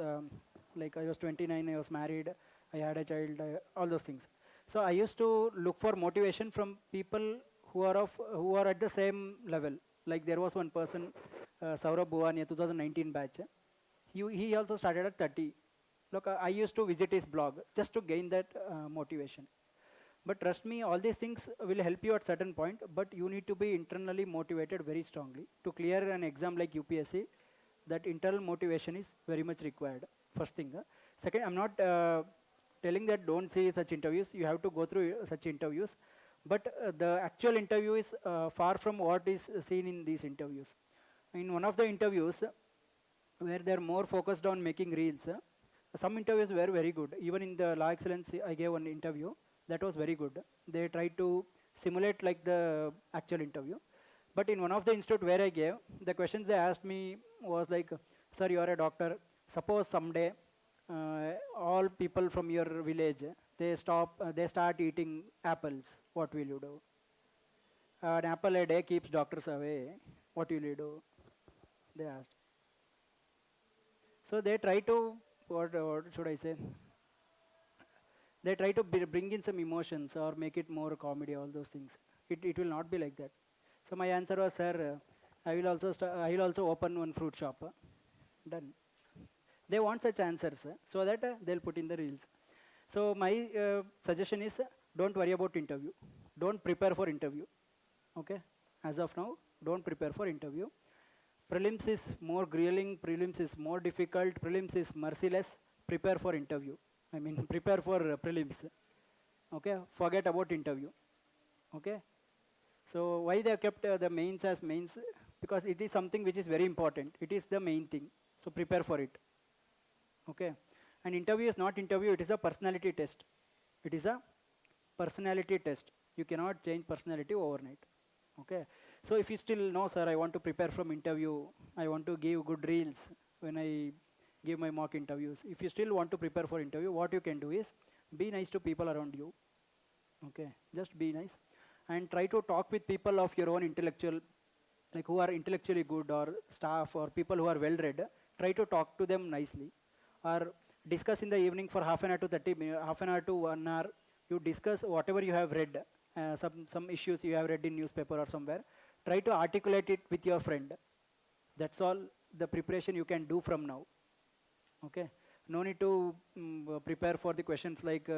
like I was 29, I was married, I had a child, all those things. So I used to look for motivation from people who are at the same level. Like there was one person, Saurabh Bhuwania, 2019 batch. He also started at 30. Look, I used to visit his blog just to gain that motivation. But trust me, all these things will help you at certain point, but you need to be internally motivated very strongly. To clear an exam like UPSC, that internal motivation is very much required, first thing. Second, I'm not telling that don't see such interviews, you have to go through such interviews, but the actual interview is far from what is seen in these interviews. In one of the interviews, where they're more focused on making reels, some interviews were very good. Even in the LaExcellence, I gave one interview. That was very good. They tried to simulate like the actual interview. But in one of the institute where I gave, the questions they asked me was like, sir, you are a doctor. Suppose someday all people from your village, they start eating apples. What will you do? An apple a day keeps doctors away. What will you do? They asked. So they try to, what should I say? They try to bring in some emotions or make it more comedy, all those things. It will not be like that. So my answer was, sir, I will also open one fruit shop. Done. They want such answers so that they'll put in the reels. So my suggestion is don't worry about interview. Don't prepare for interview. Okay? As of now, don't prepare for interview. Prelims is more grueling, prelims is more difficult, prelims is merciless. Prepare for interview. I mean, prepare for prelims. Okay? Forget about interview. Okay? So why they have kept the mains as mains? Because it is something which is very important. It is the main thing. So prepare for it. Okay? And interview is not interview, it is a personality test. It is a personality test. You cannot change personality overnight. Okay? So if you still know, sir, I want to prepare from interview, I want to give good reels when I give my mock interviews. If you still want to prepare for interview, what you can do is be nice to people around you. Okay? Just be nice. And try to talk with people of your own intellectual, like who are intellectually good, or staff or people who are well read. Try to talk to them nicely. Or discuss in the evening for half an hour to 30 minutes, half an hour to 1 hour. You discuss whatever you have read, some issues you have read in newspaper or somewhere. Try to articulate it with your friend. That's all the preparation you can do from now. Okay? No need to prepare for the questions like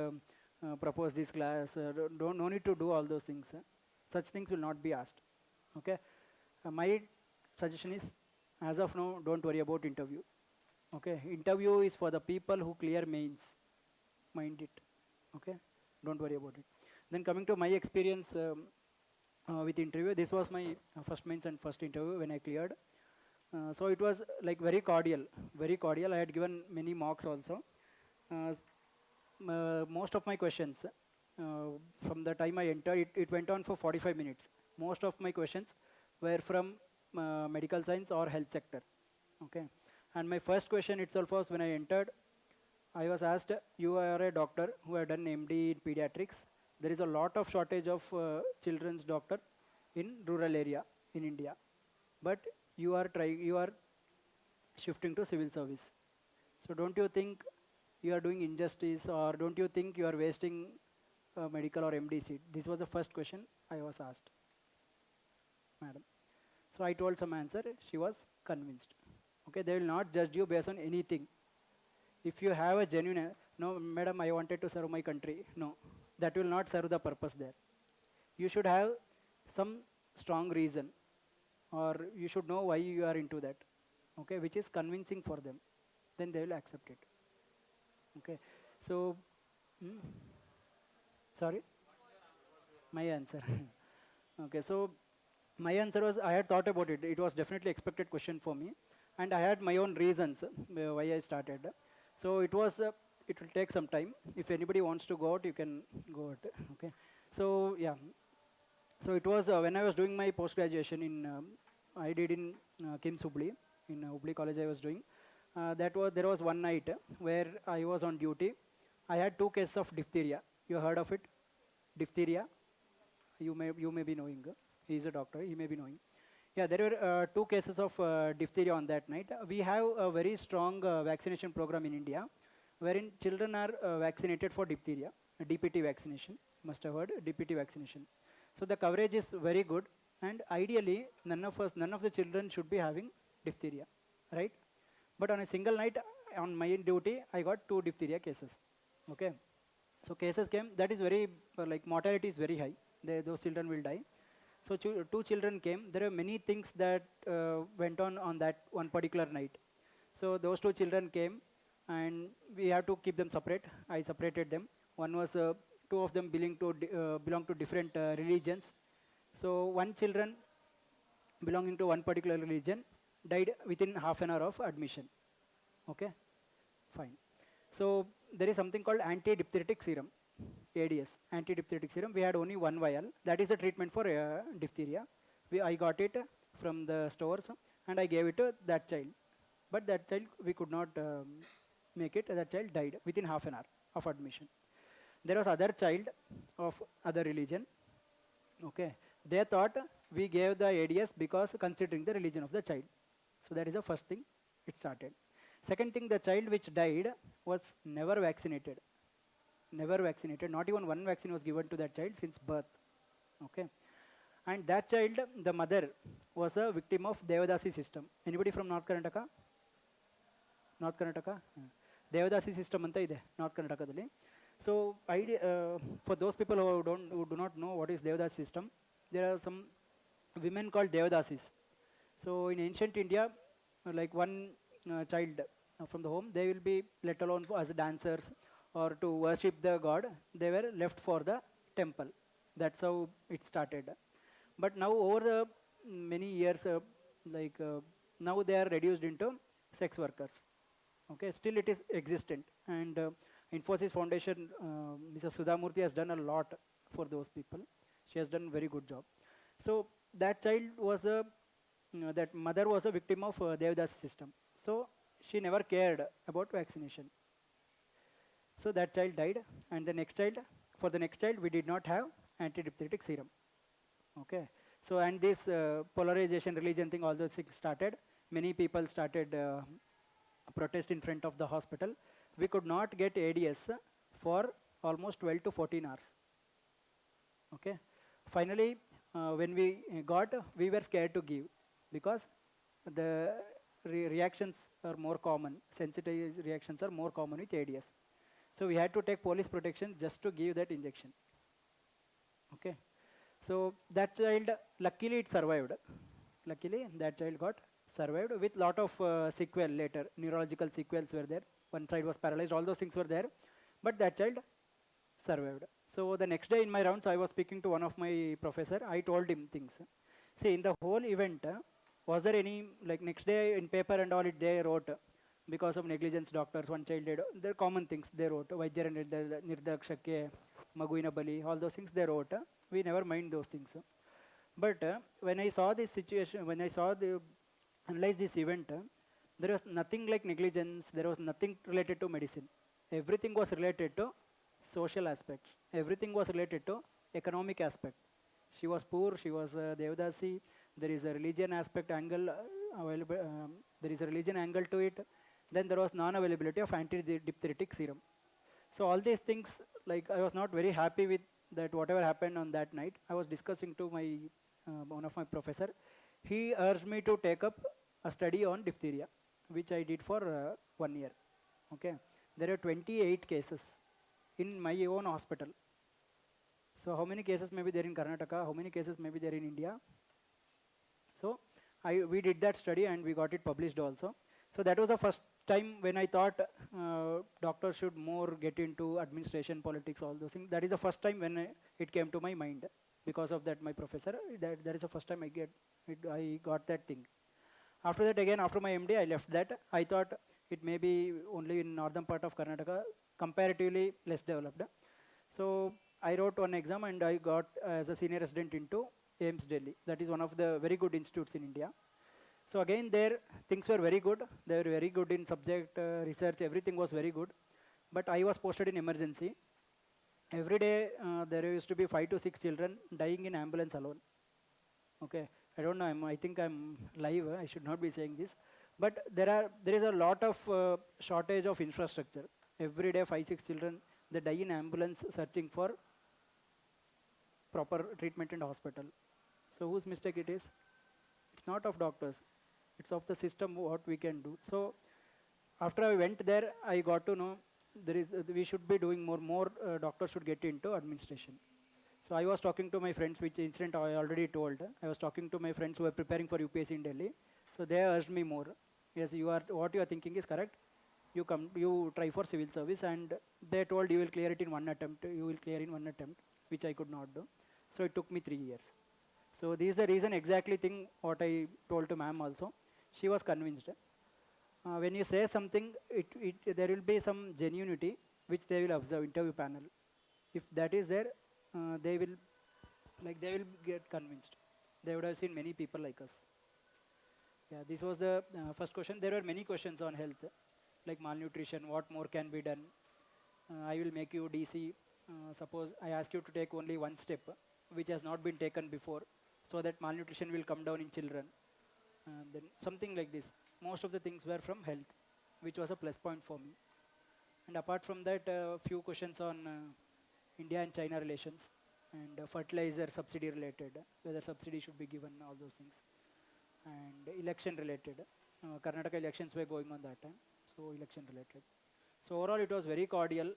propose this class. No need to do all those things. Such things will not be asked. Okay? My suggestion is, as of now, don't worry about interview. Okay? Interview is for the people who clear mains. Mind it. Okay? Don't worry about it. Then coming to my experience with interview, this was my first mains and first interview when I cleared. So it was like very cordial, very cordial. I had given many mocks also. Most of my questions, from the time I entered, it went on for 45 minutes. Most of my questions were from medical science or health sector. Okay. And my first question itself was when I entered, I was asked, you are a doctor who had done MD in pediatrics. There is a lot of shortage of children's doctor in rural area in India. But you are shifting to civil service. So don't you think you are doing injustice, or don't you think you are wasting medical or MD seat? This was the first question I was asked, madam. So I told some answer. She was convinced. Okay, they will not judge you based on anything. If you have a genuine, no, madam, I wanted to serve my country. No, that will not serve the purpose there. You should have some strong reason, or you should know why you are into that. Okay, which is convincing for them. Then they will accept it. Okay, so, sorry? My answer. Okay, so my answer was, I had thought about it. It was definitely expected question for me. And I had my own reasons why I started. So it was, it will take some time. If anybody wants to go out, you can go out. Okay. So yeah. So it was when I was doing my post-graduation in, I did in KIMS Hubli, in Hubli College I was doing. There was one night where I was on duty. I had 2 cases of diphtheria. You heard of it? Diphtheria? You may be knowing. He is a doctor. He may be knowing. Yeah, there were 2 cases of diphtheria on that night. We have a very strong vaccination program in India, wherein children are vaccinated for diphtheria, DPT vaccination. Must have heard DPT vaccination. So the coverage is very good, and ideally, none of the children should be having diphtheria, right? But on a single night, on my duty, I got 2 diphtheria cases. Okay, so cases came. That is very like mortality is very high. Those children will die. So 2 children came. There are many things that went on that one particular night. So those 2 children came, and we have to keep them separate. I separated them. One was 2 of them belong to different religions. So one children belonging to one particular religion died within half an hour of admission. Okay, fine. So there is something called anti-diphtheritic serum. ADS, anti-diphtheritic serum. We had only one vial. That is the treatment for diphtheria. I got it from the stores and I gave it to that child. But that child, we could not make it. That child died within half an hour of admission. There was other child of other religion. Okay, they thought we gave the ADS because considering the religion of the child. So that is the first thing it started. Second thing, the child which died was never vaccinated. Never vaccinated. Not even one vaccine was given to that child since birth. Okay. And that child, the mother, was a victim of Devadasi system. Anybody from North Karnataka? North Karnataka? Devadasi system anta ide North Karnataka. So for those people who do not know what is Devadasi system, there are some women called Devadasis. So in ancient India, like one child from the home, they will be let alone as dancers or to worship the god. They were left for the temple. That's how it started. But now over the many years, now they are reduced into sex workers. Okay, still it is existent. And Infosys Foundation, Mrs. Sudhamurthy has done a lot for those people. She has done a very good job. So that child was that mother was a victim of Devdas system. So she never cared about vaccination. So that child died, and the next child, for the next child, we did not have anti-diphtheritic serum. Okay. So and this polarization, religion thing, all those things started. Many people started protest in front of the hospital. We could not get ADS for almost 12 to 14 hours. Okay. Finally, when we got, we were scared to give because the reactions are more common. Sensitized reactions are more common with ADS. So we had to take police protection just to give that injection. Okay. So that child, luckily it survived. Luckily that child got survived with lot of sequel later. Neurological sequels were there. One side was paralyzed. All those things were there. But that child survived. So the next day in my rounds, I was speaking to one of my professor. I told him things. See, in the whole event, was there any, like next day in paper and all, they wrote, because of negligence doctors, one child died. There are common things they wrote. Vaidhyara nirdakshake, maguina bali, all those things they wrote. We never mind those things. But when I saw this situation, when I saw analyze this event, there was nothing like negligence. There was nothing related to medicine. Everything was related to social aspect. Everything was related to economic aspect. She was poor. She was Devdasi. There is a religion aspect angle available. There is a religion angle to it. Then there was non-availability of anti-diphtheritic serum. So all these things, like I was not very happy with that. Whatever happened on that night, I was discussing to my one of my professor. He urged me to take up a study on diphtheria, which I did for 1 year. Okay, there are 28 cases in my own hospital. So how many cases may be there in Karnataka? How many cases may be there in India? So we did that study and we got it published also. So that was the first time when I thought doctors should more get into administration, politics, all those things. That is the first time when it came to my mind. Because of that, my professor, that is the first time I got that thing. After that, again, after my MD, I left that. I thought it may be only in northern part of Karnataka, comparatively less developed. So I wrote one exam and I got as a senior resident into AIMS Delhi. That is one of the very good institutes in India. So again, there things were very good. They were very good in subject research. Everything was very good. But I was posted in emergency. Every day there used to be 5 to 6 children dying in ambulance alone. Okay, I don't know. I think I'm live. I should not be saying this. But there is a lot of shortage of infrastructure. Every day 5, 6 children they die in ambulance searching for proper treatment in the hospital. So whose mistake it is? It's not of doctors. It's of the system what we can do. So after I went there, I got to know we should be doing more doctors should get into administration. So I was talking to my friends, which incident I already told. I was talking to my friends who were preparing for UPSC in Delhi. So they urged me more. Yes, what you are thinking is correct. You try for civil service, and they told you will clear it in one attempt. You will clear in one attempt, which I could not do. So it took me 3 years. So this is the reason exactly thing what I told to ma'am also. She was convinced. When you say something, there will be some genuinity which they will observe, interview panel. If that is there, they will get convinced. They would have seen many people like us. Yeah, this was the first question. There were many questions on health, like malnutrition, what more can be done. I will make you DC. Suppose I ask you to take only one step, which has not been taken before, so that malnutrition will come down in children. Then something like this. Most of the things were from health, which was a plus point for me. And apart from that, few questions on India and China relations and fertilizer subsidy related, whether subsidy should be given, all those things. And election related. Karnataka elections were going on that time, so election related. So overall, it was very cordial.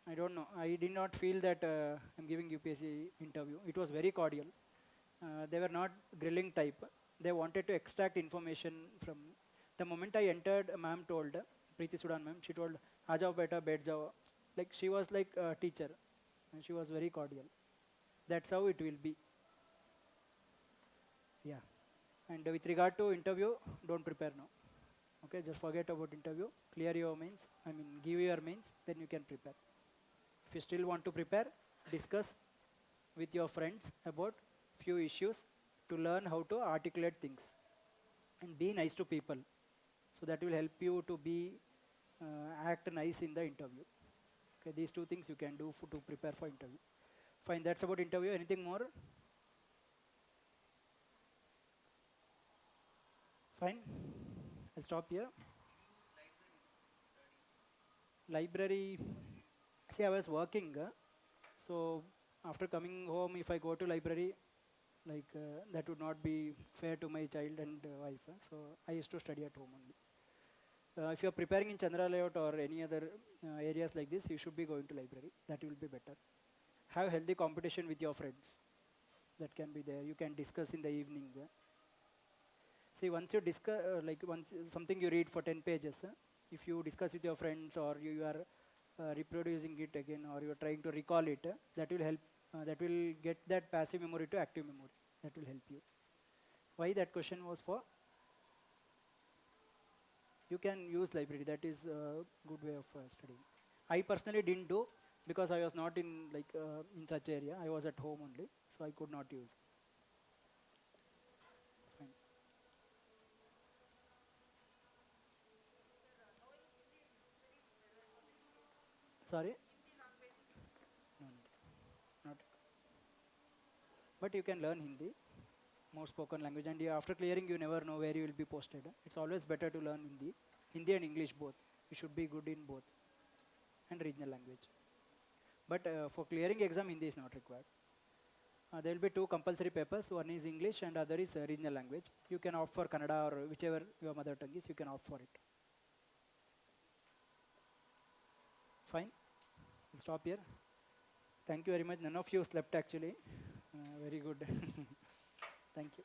I don't know. I did not feel that I'm giving UPSC interview. It was very cordial. They were not grilling type. They wanted to extract information from. The moment I entered, ma'am told, Preeti Sudan ma'am, she told, "Aa jao beta, baith jao." Like she was like a teacher. And she was very cordial. That's how it will be. Yeah. And with regard to interview, don't prepare now. Okay, just forget about interview. Clear your mains. Give your mains, then you can prepare. If you still want to prepare, discuss with your friends about few issues to learn how to articulate things. And be nice to people. So that will help you to be act nice in the interview. Okay, these two things you can do to prepare for interview. Fine, that's about interview. Anything more? Fine. I'll stop here. Library. See, I was working. So after coming home, if I go to library, that would not be fair to my child and wife. So I used to study at home only. If you are preparing in Chandra Layout or any other areas like this, you should be going to library. That will be better. Have healthy competition with your friends. That can be there. You can discuss in the evening. See, once you discuss, once something you read for 10 pages, if you discuss with your friends or you are reproducing it again or you are trying to recall it, that will help. That will get that passive memory to active memory. That will help you. Why that question was for? You can use library. That is a good way of studying. I personally didn't do because I was not in in such area. I was at home only, so I could not use. Fine. Sorry? No, no, not. But you can learn Hindi, more spoken language, and after clearing, you never know where you will be posted. It's always better to learn Hindi and English both. You should be good in both, and regional language. But for clearing exam, Hindi is not required. There will be two compulsory papers. One is English and other is regional language. You can opt for Kannada or whichever your mother tongue is, you can opt for it. Fine. We'll stop here. Thank you very much. None of you slept actually. Very good. Thank you.